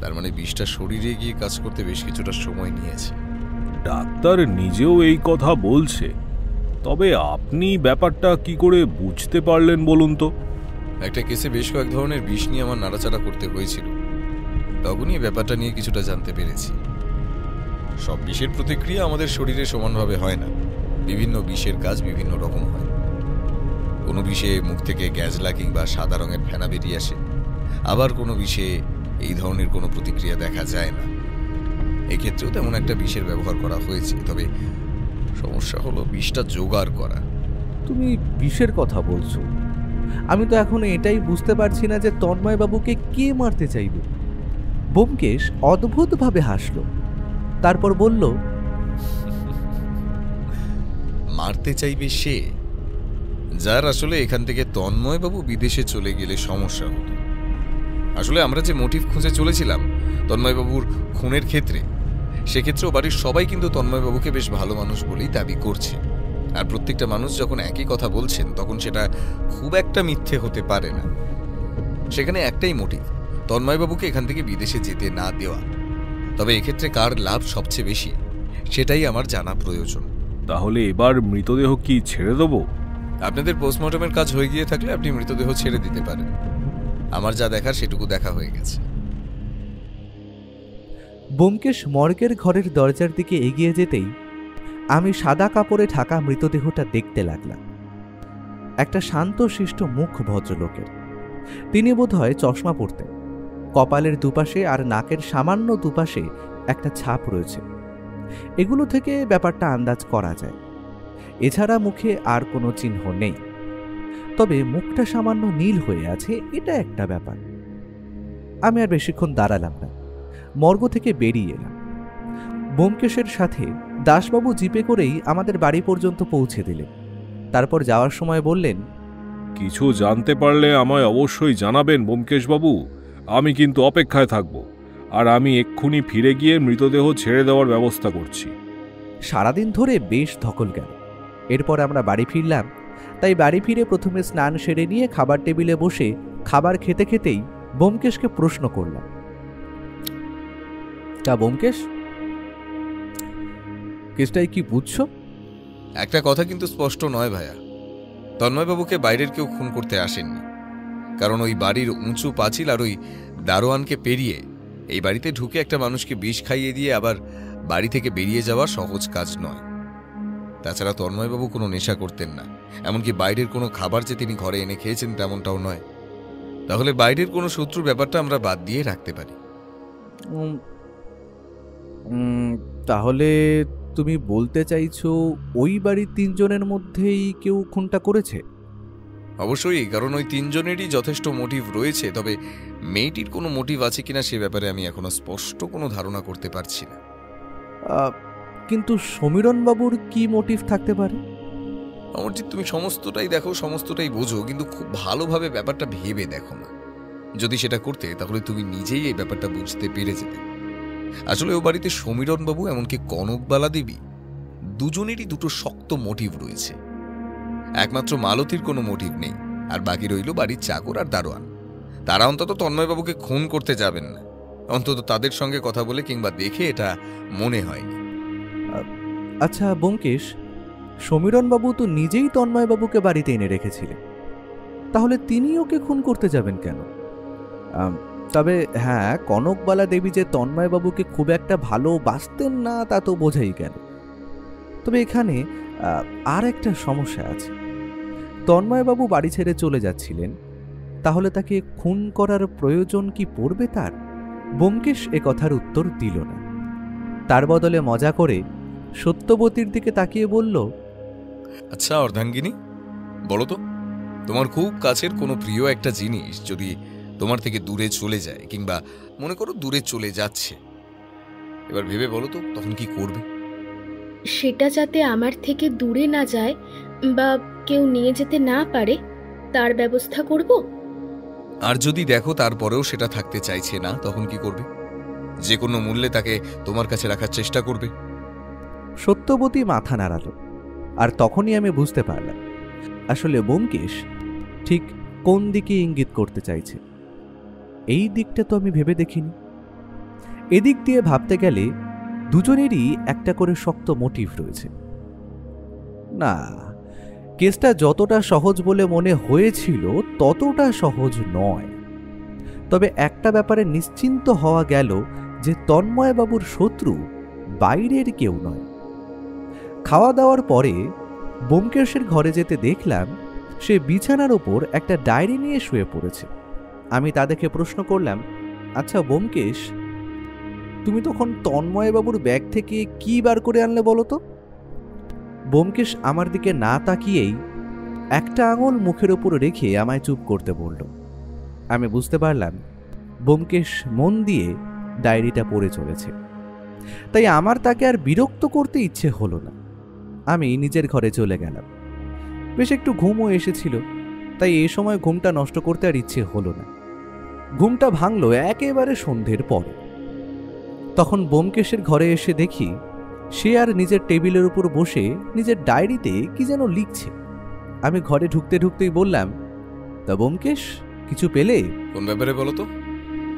তার মানে বিষটা শরীরে গিয়ে কাজ করতে বেশ কিছুটা সময় নিয়েছে। ডাক্তার নিজেও এই কথা বলছে, তবে আপনি ব্যাপারটা কি করে বুঝতে পারলেন বলুন তো? একটা কেসে বেশ কয়েক ধরনের বিষ নিয়ে আমার নাড়াচাড়া করতে হয়েছিল, তখনই ব্যাপারটা নিয়ে কিছুটা জানতে পেরেছি। সব বিষের প্রতিক্রিয়া আমাদের শরীরে সমানভাবে হয় না, বিভিন্ন বিষের কাজ বিভিন্ন রকম হয়। কোনো বিষে মুখ থেকে গ্যাজলা কিংবা সাদা রঙের ফেনা বেরিয়ে আসে, আবার কোনো বিষে এই ধরনের কোনো প্রতিক্রিয়া দেখা যায় না। এক্ষেত্রেও তেমন একটা বিষের ব্যবহার করা হয়েছে, তবে সমস্যা হলো বিষটা জোগাড় করা। তুমি বিষের কথা বলছো? আমি তো এখন এটাই বুঝতে পারছি না যে তন্ময়বাবুকে কে মারতে চাইবে। ব্যোমকেশ অদ্ভুতভাবে হাসল, তারপর বলল, মারতে চাইবে সে যার আসলে এখান থেকে তন্ময়বাবু বিদেশে চলে গেলে সমস্যা হতো। আসলে আমরা যে মোটিভ খুঁজে চলেছিলাম তন্ময়বাবুর খুনের ক্ষেত্রে, সেক্ষেত্রেও বাড়ির সবাই কিন্তু তন্ময়বাবুকে বেশ ভালো মানুষ বলেই দাবি করছে। আর প্রত্যেকটা মানুষ যখন একই কথা বলছেন, তখন সেটা খুব একটা মিথ্যে হতে পারে না। সেখানে একটাই মোটিভ, তন্ময়বাবুকে এখান থেকে বিদেশে যেতে না দেওয়া। তবে এক্ষেত্রে কার লাভ সবচেয়ে বেশি সেটাই আমার জানা প্রয়োজন। তাহলে এবার মৃতদেহ কি ছেড়ে দেবো? আপনাদের পোস্টমর্টমের কাজ হয়ে গিয়ে থাকলে আপনি মৃতদেহ ছেড়ে দিতে পারেন। আমার যা দেখার সেটুকু দেখা হয়ে গেছে। ব্যোমকেশ মর্গের ঘরের দরজার দিকে এগিয়ে যেতেই আমি সাদা কাপড়ে ঢাকা মৃতদেহটা দেখতে লাগলাম। একটা শান্তশিষ্ট মুখ ভদ্রলোকের। তিনি বোধহয় চশমা পরতেন। কপালের দুপাশে আর নাকের সামান্য দুপাশে একটা ছাপ রয়েছে। এগুলো থেকে ব্যাপারটা আন্দাজ করা যায়। এছাড়া মুখে আর কোনো চিহ্ন নেই, তবে মুখটা সামান্য নীল হয়ে আছে, এটা একটা ব্যাপার। আমি আর বেশিক্ষণ দাঁড়ালাম না, মর্গ থেকে বেরিয়ে এলাম। ব্যোমকেশের সাথে দাসবাবু জিপে করেই আমাদের বাড়ি পর্যন্ত পৌঁছে দিলেন। তারপর যাওয়ার সময় বললেন, কিছু জানতে পারলে আমায় অবশ্যই জানাবেন ব্যোমকেশবাবু, আমি কিন্তু অপেক্ষায় থাকব। আর আমি এক্ষুনি ফিরে গিয়ে মৃতদেহ ছেড়ে দেওয়ার ব্যবস্থা করছি। সারাদিন ধরে বেশ ধকল গেল। এরপর আমরা বাড়ি ফিরলাম। তাই বাড়ি ফিরে প্রথমে স্নান সেরে নিয়ে খাবার টেবিলে বসে খাবার খেতে খেতেই ব্যোমকেশকে প্রশ্ন করলাম, তা ব্যোমকেশ, কেসটাই কি বুঝছো? একটা কথা কিন্তু স্পষ্ট নয় ভাইয়া, তন্ময়বাবুকে বাইরের কেউ খুন করতে আসেননি। কারণ ওই বাড়ির উঁচু পাঁচিল আর ওই দারোয়ানকে পেরিয়ে এই বাড়িতে ঢুকে একটা মানুষকে বিষ খাইয়ে দিয়ে আবার বাড়ি থেকে বেরিয়ে যাওয়া সহজ কাজ নয়। তাছাড়া তন্ময়বাবু কোনো নেশা করতেন না, এমনকি বাইরের কোনো খাবার যে তিনি ঘরে এনে খেয়েছেন তেমনটাও নয়। তাহলে বাইরের কোনো শত্রুর ব্যাপারটা আমরা বাদ দিয়ে রাখতে পারি। তাহলে তুমি বলতে চাইছো ওই বাড়ির 3 জনের মধ্যেই কেউ খুনটা করেছে? অবশ্যই, কারণ ওই 3 জনেরই যথেষ্ট মোটিভ রয়েছে। তবে মেয়েটির কোনো মোটিভ আছে কিনা সে ব্যাপারে আমি এখনো স্পষ্ট কোনো ধারণা করতে পারছি না। কিন্তু সমীরণ বাবুর কি মোটিভ থাকতে পারে? অমরজিৎ, তুমি সমস্তটাই দেখো, সমস্তটাই বোঝো, কিন্তু খুব ভালোভাবে ব্যাপারটা ভেবে দেখো না। যদি সেটা করতে তাহলে তুমি নিজেই এই ব্যাপারটা বুঝতে পেরে যেতে। আসলে ও বাড়িতে সমীরণ বাবু এমনকি কনকবালা দেবী দুজনেরই দুটো শক্ত মোটিভ রয়েছে। একমাত্র মালতীর কোনো মোটিভ নেই, আর বাকি রইল বাড়ির চাকর আর দারোয়ান। তারা অন্তত তন্ময়বাবুকে খুন করতে যাবেন না, অন্তত তাদের সঙ্গে কথা বলে কিংবা দেখে এটা মনে হয়নি। আচ্ছা ব্যোমকেশ, সমীরণ বাবু তো নিজেই তন্ময়বাবুকে বাড়িতে এনে রেখেছিলেন, তাহলে তিনি ওকে খুন করতে যাবেন কেন? তবে হ্যাঁ, কনকবালা দেবী যে তন্ময়বাবুকে খুব একটা ভালোবাসতেন না তা তো বোঝাই গেল। তবে এখানে আর একটা সমস্যা আছে। তন্ময়বাবু বাড়ি ছেড়ে চলে যাচ্ছিলেন, তাহলে তাকে খুন করার প্রয়োজন কি পড়বে তার? ব্যোমকেশ এ কথার উত্তর দিল না। তার বদলে মজা করে সত্যবতীর দিকে তাকিয়ে বলল, আচ্ছা অর্ধাঙ্গিনী, বলো তো, তোমার খুব কাছের কোনো প্রিয় একটা জিনিস যদি তোমার থেকে দূরে চলে যায়, কিংবা মনে করো দূরে চলে যাচ্ছে, এবার ভেবে বলো তো তখন কি করবে? সেটা যাতে আমার থেকে দূরে না যায় বা কেউ নিয়ে যেতে না পারে তার ব্যবস্থা করব। আর যদি দেখো তারপরেও সেটা থাকতে চাইছে না, তখন কি করবে? যে কোনো মূল্যে তাকে তোমার কাছে রাখার চেষ্টা করবে। সত্যবতী মাথা নাড়াল, আর তখনই আমি বুঝতে পারলাম আসলে ব্যোমকেশ ঠিক কোন দিকে ইঙ্গিত করতে চাইছে। এই দিকটা তো আমি ভেবে দেখিনি। এদিক দিয়ে ভাবতে গেলে দুজনেরই একটা করে শক্ত মোটিভ রয়েছে। না, কেসটা যতটা সহজ বলে মনে হয়েছিল ততটা সহজ নয়। তবে একটা ব্যাপারে নিশ্চিন্ত হওয়া গেল যে তন্ময়বাবুর শত্রু বাইরের কেউ নয়। খাওয়া দাওয়ার পরে ব্যোমকেশের ঘরে যেতে দেখলাম সে বিছানার ওপর একটা ডায়েরি নিয়ে শুয়ে পড়েছে। আমি তা দেখে প্রশ্ন করলাম, আচ্ছা ব্যোমকেশ, তুমি তখন তন্ময়বাবুর ব্যাগ থেকে কি বার করে আনলে বলো তো? ব্যোমকেশ আমার দিকে না তাকিয়েই একটা আঙুল মুখের ওপর রেখে আমায় চুপ করতে বলল। আমি বুঝতে পারলাম ব্যোমকেশ মন দিয়ে ডায়েরিটা পড়ে চলেছে। তাই আমার তাকে আর বিরক্ত করতে ইচ্ছে হলো না। আমি নিজের ঘরে চলে গেলাম। বেশ একটু ঘুমও এসেছিল, তাই এ সময় ঘুমটা নষ্ট করতে আর ইচ্ছে হলো না। ঘুমটা ভাঙলো একেবারে সন্ধ্যের পরে। তখন ব্যোমকেশের ঘরে এসে দেখি সে আর নিজের টেবিলের উপর বসে নিজের ডায়েরিতে কি যেন লিখছে। আমি ঘরে ঢুকতে ঢুকতেই বললাম, তা ব্যোমকেশ, কিছু পেলে? কোন ব্যাপারে বলো তো?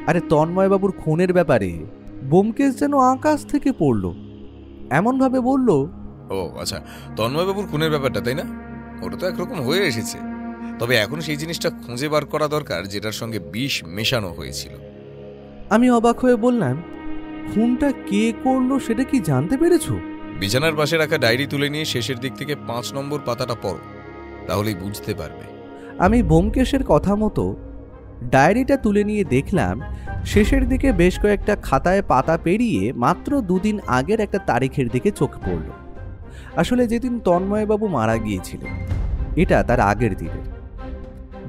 আরে তন্ময়বাবুর খুনের ব্যাপারে। ব্যোমকেশ যেন আকাশ থেকে পড়ল, এমনভাবে বলল। ও আচ্ছা, তন্ময়বাবুর খুনের ব্যাপারটা, তাই না? ওটা তো একরকম হয়ে এসেছে, তবে এখন সেই জিনিসটা খুঁজে বার করা দরকার যেটার সঙ্গে বিষ মেশানো হয়েছিল। আমি অবাক হয়ে বললাম, খুনটা কে করলো সেটা কি জানতে পেরেছো? বিছানার পাশে রাখা ডায়েরি তুলে নিয়ে শেষের দিক থেকে 5 নম্বর পাতাটা পড়ো, তাহলেই বুঝতে পারবে। আমি ব্যোমকেশের কথা মতো ডায়েরিটা তুলে নিয়ে দেখলাম শেষের দিকে বেশ কয়েকটা খাতায় পাতা পেরিয়ে মাত্র 2 দিন আগের একটা তারিখের দিকে চোখ পড়ল। আসলে যেদিন তন্ময়বাবু মারা গিয়েছিলেন এটা তার আগের দিনের।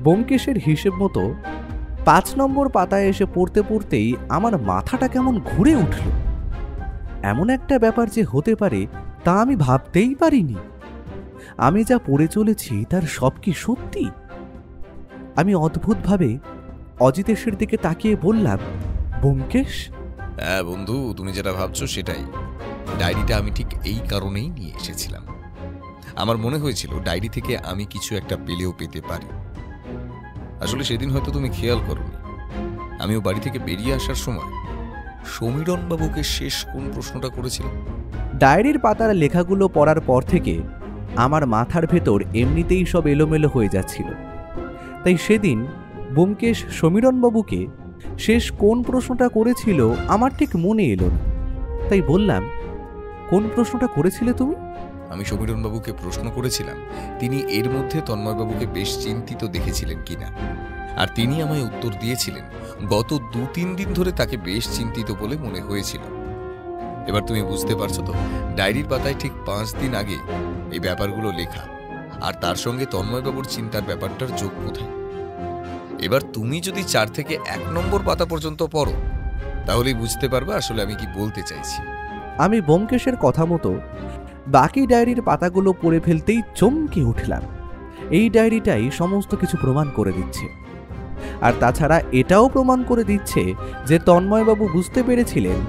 ব্যোমকেশের হিসেব মতো 5 নম্বর পাতায় এসে পড়তে পড়তেই আমার মাথাটা কেমন ঘুরে উঠল। এমন একটা ব্যাপার যে হতে পারে তা আমি ভাবতেই পারিনি। আমি যা পড়ে চলেছি তার সব কি সত্যি? আমি অদ্ভুতভাবে অজিতেশের দিকে তাকিয়ে বললাম, ব্যোমকেশ? হ্যাঁ বন্ধু, তুমি যেটা ভাবছো সেটাই। ডায়েরিটা আমি ঠিক এই কারণেই নিয়ে এসেছিলাম। আমার মনে হয়েছিল ডায়েরি থেকে আমি কিছু একটা পেলেও পেতে পারি। আসলে সেদিন হয়তো তুমি খেয়াল করোনি, আমিও বাড়ি থেকে বেরিয়ে আসার সময় সমীরণ বাবুকে শেষ কোন প্রশ্নটা করেছিলাম। ডায়েরির পাতার লেখাগুলো পড়ার পর থেকে আমার মাথার ভেতর এমনিতেই সব এলোমেলো হয়ে যাচ্ছিল। তাই সেদিন ব্যোমকেশ সমীরণবাবুকে শেষ কোন প্রশ্নটা করেছিল আমার ঠিক মনে এলো না। তাই বললাম, কোন প্রশ্নটা করেছিলে তুমি? আমি সমীরণবাবুকে প্রশ্ন করেছিলাম তিনি এর মধ্যে তন্ময়বাবুকে বেশ চিন্তিত দেখেছিলেন কিনা। আর তিনি আমায় উত্তর দিয়েছিলেন গত 2-3 দিন ধরে তাকে বেশ চিন্তিত বলে মনে হয়েছিল। এবার তুমি বুঝতে পারছো তো, ডায়েরির পাতায় ঠিক 5 দিন আগে এই ব্যাপারগুলো লেখা, আর তার সঙ্গে তন্ময়বাবুর চিন্তার ব্যাপারটার যোগ কোথায়? এবার তুমি যদি 4 থেকে 1 নম্বর পাতা পর্যন্ত পড়ো, তাহলেই বুঝতে পারবে আসলে আমি কি বলতে চাইছি। আমি ব্যোমকেশের কথা মতো বাকি ডায়েরির পাতাগুলো পড়ে ফেলতেই চমকে উঠলাম। এই ডায়েরিটাই সমস্ত কিছু প্রমাণ করে দিচ্ছে। আর তাছাড়া এটাও প্রমাণ করে দিচ্ছে যে তন্ময়বাবু বুঝতে পেরেছিলেন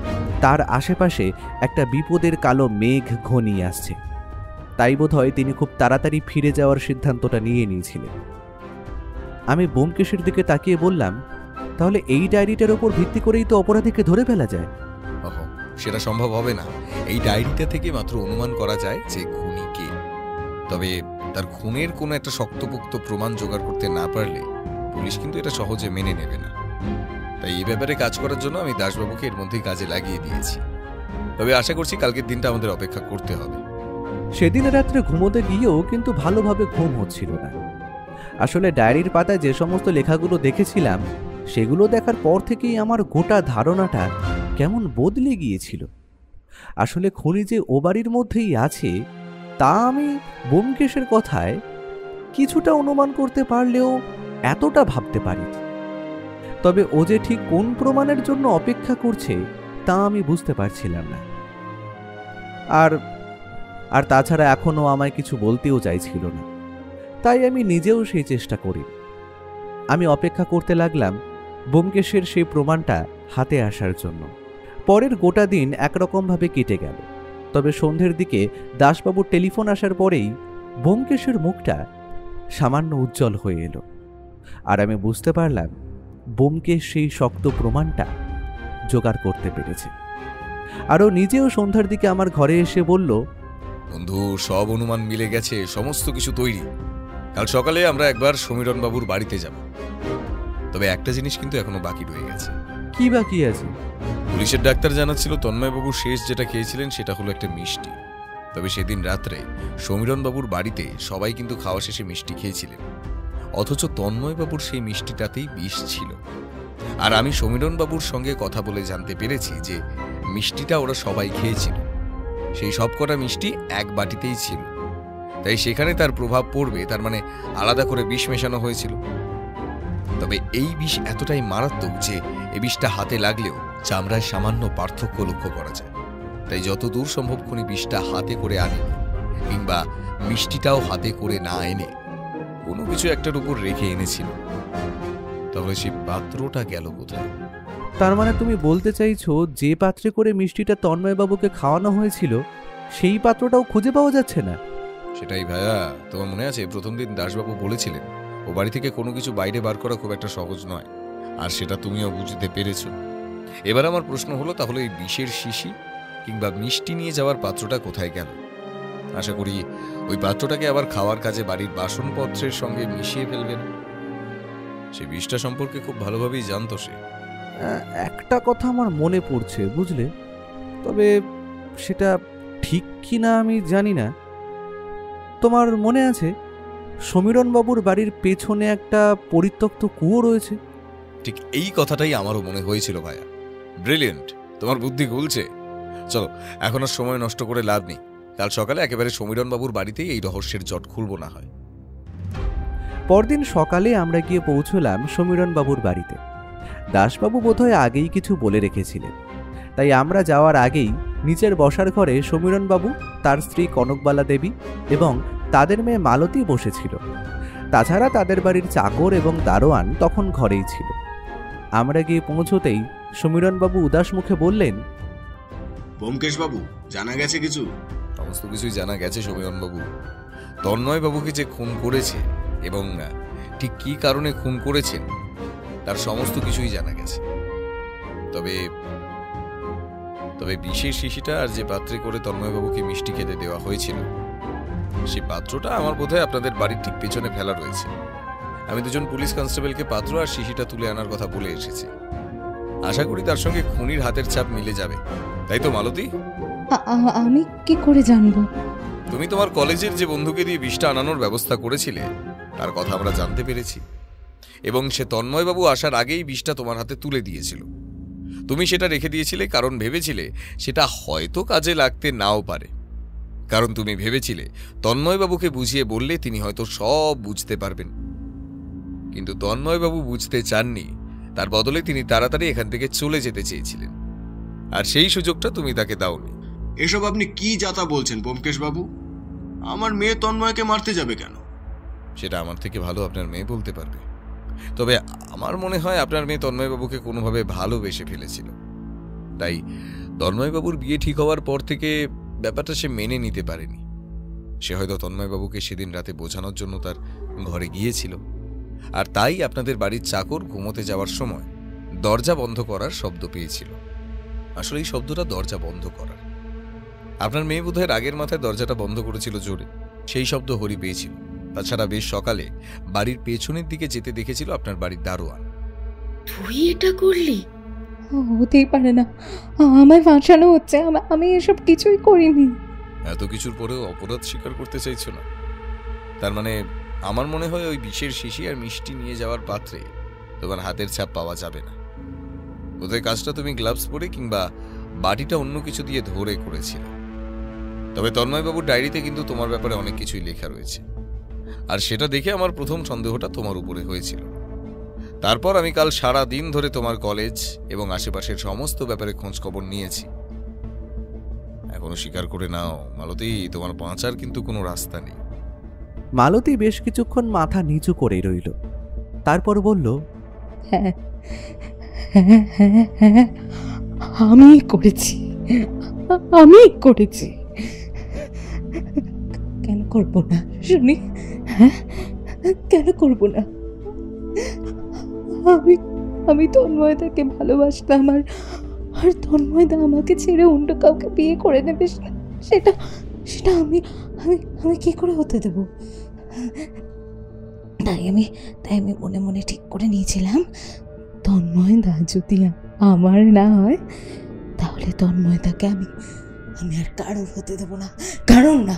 তার আশেপাশে একটা বিপদের কালো মেঘ ঘনিয়ে আসছে। তাই বোধহয় তিনি খুব তাড়াতাড়ি ফিরে যাওয়ার সিদ্ধান্তটা নিয়ে নিয়েছিলেন। আমি ব্যোমকেশের দিকে তাকিয়ে বললাম, তাহলে এই ডায়েরিটার উপর ভিত্তি করেই তো অপরাধীকে ধরে ফেলা যায়। ওহো, সেটা সম্ভব হবে না। এই ডায়েরিটা থেকে মাত্র অনুমান করা যায় যে খুনি কে। তবে তার খুনের কোনো একটা শক্তপোক্ত প্রমাণ জোগাড় করতে না পারলে পুলিশ কিন্তু এটা সহজে মেনে নেবে না। তাই এই ব্যাপারে কাজ করার জন্য আমি দাসবাবুকে এর মধ্যেই কাজে লাগিয়ে দিয়েছি। তবে আশা করছি কালকের দিনটা আমাদের অপেক্ষা করতে হবে। সেদিন রাত্রে ঘুমোতে গিয়েও কিন্তু ভালোভাবে ঘুম হচ্ছিল না। আসলে ডায়েরির পাতায় যে সমস্ত লেখাগুলো দেখেছিলাম সেগুলো দেখার পর থেকেই আমার গোটা ধারণাটা কেমন বদলে গিয়েছিল। আসলে খুনি যে ও বাড়ির মধ্যেই আছে তা আমি ব্যোমকেশের কথায় কিছুটা অনুমান করতে পারলেও এতটা ভাবতে পারি। তবে ও যে ঠিক কোন প্রমাণের জন্য অপেক্ষা করছে তা আমি বুঝতে পারছিলাম না। আর তাছাড়া এখনও আমায় কিছু বলতেও চাইছিল না। তাই আমি নিজেও সেই চেষ্টা করি। আমি অপেক্ষা করতে লাগলাম ব্যোমকেশের সেই প্রমাণটা হাতে আসার জন্য। পরের গোটা দিন একরকমভাবে কেটে গেল। তবে সন্ধ্যের দিকে দাসবাবুর টেলিফোন আসার পরেই ব্যোমকেশের মুখটা সামান্য উজ্জ্বল হয়ে এলো। আর আমি বুঝতে পারলাম ব্যোমকেশ সেই শক্ত প্রমাণটা জোগাড় করতে পেরেছে। আরও নিজেও সন্ধ্যার দিকে আমার ঘরে এসে বলল, বন্ধু, সব অনুমান মিলে গেছে, সমস্ত কিছু তৈরি। কাল সকালে আমরা একবার সমীরণবাবুর বাড়িতে যাব। তবে একটা জিনিস কিন্তু এখনো বাকি রয়ে গেছে। কি বাকি আছে? পুলিশের ডাক্তার জানাচ্ছিল তন্ময়বাবু শেষ যেটা খেয়েছিলেন সেটা হলো একটা মিষ্টি। তবে সেদিন রাত্রে সমীরণবাবুর বাড়িতে সবাই কিন্তু খাওয়া শেষে মিষ্টি খেয়েছিলেন, অথচ তন্ময়বাবুর সেই মিষ্টিটাতেই বিষ ছিল। আর আমি সমীরণবাবুর সঙ্গে কথা বলে জানতে পেরেছি যে মিষ্টিটা ওরা সবাই খেয়েছিল। সেই সবকটা মিষ্টি এক বাটিতেই ছিল। তাই সেখানে তার প্রভাব পড়বে, তার মানে আলাদা করে বিষ মেশানো হয়েছিল। তবে এই বিষ এতটাই মারাত্মক যে এই বিষটা হাতে লাগলেও চামড়ায় সামান্য পার্থক্য লক্ষ্য করা যায়। তাই যতদূর সম্ভব খুনি বিষটা হাতে করে আনেনি, কিংবা মিষ্টিটাও হাতে করে না এনে কোনো কিছু একটার উপর রেখে এনেছিল। তাহলে সেই পাত্রটা গেল কোথায়? তার মানে তুমি বলতে চাইছো যে পাত্রে করে মিষ্টিটা তন্ময়বাবুকে খাওয়ানো হয়েছিল সেই পাত্রটাও খুঁজে পাওয়া যাচ্ছে না? সেটাই ভাইয়া, তোমার মনে আছে প্রথম দিন দাসবাবু বলেছিলেন ও বাড়ি থেকে কোনো কিছু বাইরে বার করা খুব একটা সহজ নয়, আর সেটা তুমিও বুঝতে পেরেছ। এবার আমার প্রশ্ন হলো, তাহলে এই বিষের শিশি কিংবা মিষ্টি নিয়ে যাওয়ার পাত্রটা কোথায় গেল? আশা করি ওই পাত্রটাকে আবার খাওয়ার কাজে বাড়ির বাসনপত্রের সঙ্গে মিশিয়ে ফেলবে না। সে বিষটা সম্পর্কে খুব ভালোভাবেই জানতো সে। একটা কথা আমার মনে পড়ছে, বুঝলে, তবে সেটা ঠিক কি না আমি জানি না। তোমার মনে আছে সমীরণবাবুর বাড়ির পেছনে একটা পরিত্যক্ত কুয়ো রয়েছে? ঠিক এই কথাটাই আমারও মনে হয়েছিল ভাইয়া। ব্রিলিয়েন্ট, তোমার বুদ্ধি খুলছে। চলো, এখন আর সময় নষ্ট করে লাভ নেই। কাল সকালে একেবারে সমীরণবাবুর বাড়িতেই এই রহস্যের জট খুলব না হয়। পরদিন সকালে আমরা গিয়ে পৌঁছলাম সমীরণবাবুর বাড়িতে। দাসবাবু বোধহয় আগেই কিছু বলে রেখেছিলেন, তাই আমরা যাওয়ার আগেই নিচের বসার ঘরে সমীরণবাবু, তার স্ত্রী কনকবালা দেবী এবং তাদের মেয়ে মালতী বসেছিল। তাছাড়া তাদের বাড়ির চাকর এবং দারোয়ান তখন ঘরেই ছিল। আমরা গিয়ে পৌঁছতেই সমীরণবাবু উদাস মুখে বললেন, ব্যোমকেশবাবু, জানা গেছে কিছু? সমস্ত কিছুই জানা গেছে সমীরণবাবু। তন্ময়বাবুকে যে খুন করেছে এবং ঠিক কী কারণে খুন করেছেন তার সমস্ত কিছুই জানা গেছে। তবে তবে বিশেষ শিশিটা আর যে পাত্রে করে তন্ময়বাবুকে মিষ্টি খেতে দেওয়া হয়েছিল সেই পাত্রটা আমার বোধহয় আপনাদের বাড়ির ঠিক পেছনে ফেলা রয়েছে। আমি দুজন পুলিশ কনস্টেবলকে পাত্র আর শিশিটা তুলে আনার কথা বলে এসেছি। আশা করি তার সঙ্গে খুনির হাতের ছাপ মিলে যাবে, তাই তো মালতী? আমি কি করে জানবো? তুমি তোমার কলেজের যে বন্ধুকে দিয়ে বিষটা আনানোর ব্যবস্থা করেছিলে তার কথা আমরা জানতে পেরেছি। এবং সে তন্ময়বাবু আসার আগেই বিষটা তোমার হাতে তুলে দিয়েছিল। তুমি সেটা রেখে দিয়েছিলে কারণ ভেবেছিলে সেটা হয়তো কাজে লাগতে নাও পারে, কারণ তুমি ভেবেছিলে তন্ময়বাবুকে বুঝিয়ে বললে তিনি হয়তো সব বুঝতে পারবেন। কিন্তু তন্ময়বাবু বুঝতে চাননি, তার বদলে তিনি তাড়াতাড়ি এখান থেকে চলে যেতে চেয়েছিলেন, আর সেই সুযোগটা তুমি তাকে দাওনি। এসব আপনি কি যাতা বলছেন ব্যোমকেশ বাবু? আমার মেয়ে তন্ময়কে মারতে যাবে কেন? সেটা আমার থেকে ভালো আপনার মেয়ে বলতে পারবে। তবে আমার মনে হয় আপনার মেয়ে তন্ময়বাবুকে কোনোভাবে ভালোবেসে ফেলেছিল, তাই তন্ময়বাবুর বিয়ে ঠিক হওয়ার পর থেকে ব্যাপারটা সে মেনে নিতে পারেনি। সে হয়তো তন্ময়বাবুকে সেদিন রাতে বোঝানোর জন্য তার ঘরে গিয়েছিল, আর তাই আপনাদের বাড়ির চাকর ঘুমোতে যাওয়ার সময় দরজা বন্ধ করার শব্দ পেয়েছিল। আসলে এই শব্দটা দরজা বন্ধ করার। আপনার মেয়ে বোধহয় রাগের মাথায় দরজাটা বন্ধ করেছিল জোরে, সেই শব্দ হরি পেয়েছিল। তাছাড়া বেশ সকালে বাড়ির পেছনের দিকে যেতে দেখেছিল আপনার বাড়ির দারোয়ান। তুই এটা করলি? হতেই পারে না, আমায় ফাঁসানো হচ্ছে, আমি এসব কিছুই করিনি। এত কিছুর পরেও অপরাধ স্বীকার করতে চাইছো না? তার মানে আমার মনে হয় ওই বিষের শিশি আর মিষ্টি নিয়ে যাওয়ার পাত্রে তোমার হাতের ছাপ পাওয়া যাবে না। বোধহয় কাজটা তুমি গ্লাভস পরে কিংবা বাটিটা অন্য কিছু দিয়ে ধরে করেছিলে। তবে তন্ময়বাবুর ডায়েরিতে কিন্তু তোমার ব্যাপারে অনেক কিছুই লেখা রয়েছে, আর সেটা দেখে আমার প্রথম সন্দেহটা তোমার উপরে হয়েছিল। তারপর আমি কাল সারা দিন ধরে তোমার কলেজ এবং আশেপাশের সমস্ত ব্যাপারে খোঁজ খবর নিয়েছি। এখনো স্বীকার করে নাও মালতী, তোমার বাঁচার কিন্তু কোনো রাস্তা নেই। মালতী বেশ কিছুক্ষণ মাথা নিচু করেই রইল, তারপর বলল, হ্যাঁ হ্যাঁ হ্যাঁ হ্যাঁ, আমি করেছি। কেন করব না শুনি? হ্যাঁ, কেন করব না? আমি তন্ময়দাকে ভালোবাসতাম, আর তন্ময়দা আমাকে ছেড়ে অন্য কাউকে বিয়ে করে নেবে, সেটা সেটা আমি আমি আমি কি করে হতে দেব? তাই আমি মনে মনে ঠিক করে নিয়েছিলাম, তন্ময়দা যদি আমার না হয় তাহলে তন্ময়দাকে আমি আর কারোর হতে দেব না, কারণ না।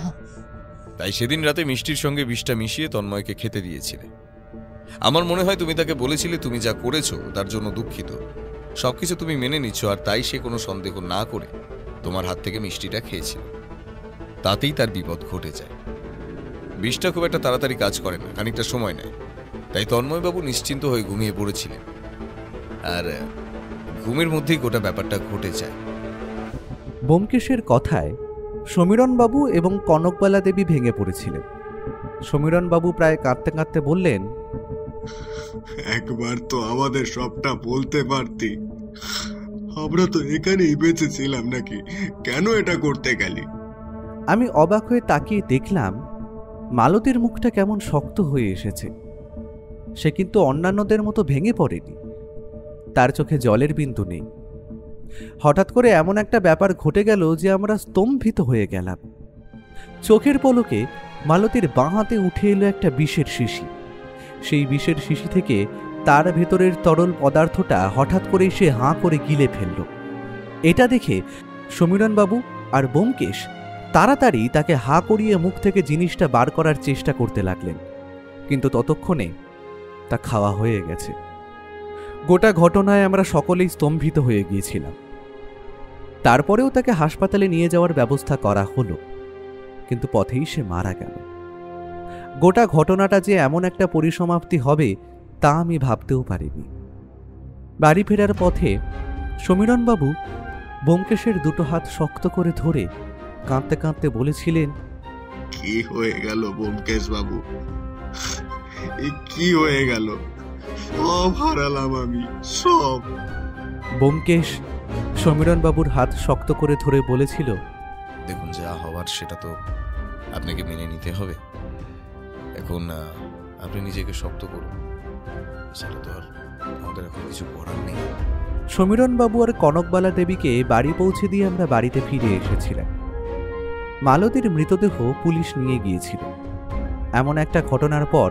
তাই সেদিন রাতে মিষ্টির সঙ্গে বিষটা মিশিয়ে তন্ময়কে খেতে দিয়েছিলে। আমার মনে হয় তুমি তাকে বলেছিলে তুমি যা করেছো তার জন্য দুঃখিত, সবকিছু তুমি মেনে নিচ্ছ, আর তাই সে কোনো সন্দেহ না করে তোমার হাত থেকে মিষ্টিটা খেয়েছিল। তাতেই তার বিপদ ঘটে যায়। বিষটা খুব একটা তাড়াতাড়ি কাজ করে না, খানিকটা সময় নেয়। তাই তন্ময়বাবু নিশ্চিন্ত হয়ে ঘুমিয়ে পড়েছিলেন, আর ঘুমের মধ্যেই গোটা ব্যাপারটা ঘটে যায়। ব্যোমকেশের কথায় সমীরণবাবু এবং কনকবালা দেবী ভেঙে পড়েছিলেন। সমীরণবাবু প্রায় কাঁদতে কাঁদতে বললেন, একবার তো আমাদের সবটা বলতে পারতি, আমরা তো এখানেই বেঁচে ছিলাম নাকি? কেন এটা করতে গেলি? আমি অবাক হয়ে তাকিয়ে দেখলাম মালতীর মুখটা কেমন শক্ত হয়ে এসেছে। সে কিন্তু অন্যান্যদের মতো ভেঙে পড়েনি, তার চোখে জলের বিন্দু নেই। হঠাৎ করে এমন একটা ব্যাপার ঘটে গেল যে আমরা স্তম্ভিত হয়ে গেলাম। চোখের পলকে মালতীর বাঁ হাতে উঠে এলো একটা বিষের শিশি। সেই বিষের শিশি থেকে তার ভেতরের তরল পদার্থটা হঠাৎ করেই সে হাঁ করে গিলে ফেলল। এটা দেখে সমীরণবাবু আর ব্যোমকেশ তাড়াতাড়ি তাকে হাঁ করিয়ে মুখ থেকে জিনিসটা বার করার চেষ্টা করতে লাগলেন, কিন্তু ততক্ষণে তা খাওয়া হয়ে গেছে। গোটা ঘটনায় আমরা সকলেই স্তম্ভিত হয়ে গিয়েছিলাম। তারপরেও তাকে হাসপাতালে নিয়ে যাওয়ার ব্যবস্থা করা হলো, কিন্তু পথেই সে মারা গেল। গোটা ঘটনাটা যে এমন একটা পরিসমাপ্তি হবে তা আমি ভাবতেও পারিনি। বাড়ি ফেরার পথে সমীরণবাবু ব্যোমকেশের দুটো হাত শক্ত করে ধরে কাঁদতে কাঁদতে বলেছিলেন, কি হয়ে গেল ব্যোমকেশ বাবু, কি হয়ে গেল? সব হারালাম আমি, সব। ব্যোমকেশ সমীরণবাবুর হাত শক্ত করে ধরে বলেছিল, দেখুন, যা হওয়ার সেটা তো আপনাকে মেনে নিতে হবে। এখন আপনি নিজেকে শক্ত করুন, সেটা তো আর আমাদের এখন কিছু করার নেই। সমীরণবাবু আর কনকবালা দেবীকে বাড়ি পৌঁছে দিয়ে আমরা বাড়িতে ফিরে এসেছিলাম। মালতীর মৃতদেহ পুলিশ নিয়ে গিয়েছিল। এমন একটা ঘটনার পর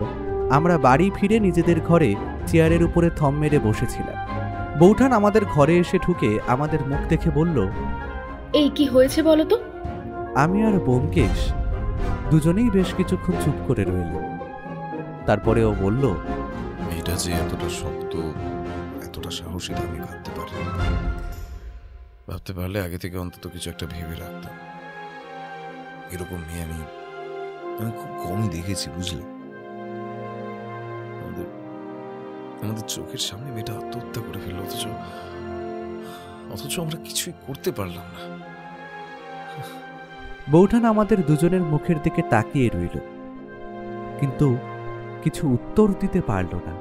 আমরা বাড়ি ফিরে নিজেদের ঘরে চেয়ারের উপরে থম মেরে বসেছিলাম। বৌঠান আমাদের ঘরে এসে ঢুকে আমাদের মুখ দেখে বলল, এই কি হয়েছে বলো তো? আমি আর ব্যোমকেশ দুজনেই বেশ কিছুক্ষণ চুপ করে রইল। তারপরে ও বলল, এই মেয়েটা যে এতটা শক্ত, এতটা সাহসী আমি ভাবতে পারি। ভাবতে পারলে আগে থেকে অন্তত কিছু একটা ভেবে রাখতাম। এরকম মেয়ে আমি খুব কমই দেখেছি, বুঝলে। আমাদের চোখের সামনে মেয়েটা আত্মহত্যা করে ফেললো, অথচ আমরা কিছুই করতে পারলাম না। বৌঠান আমাদের দুজনের মুখের দিকে তাকিয়ে রইল, কিন্তু কিছু উত্তর দিতে পারল না।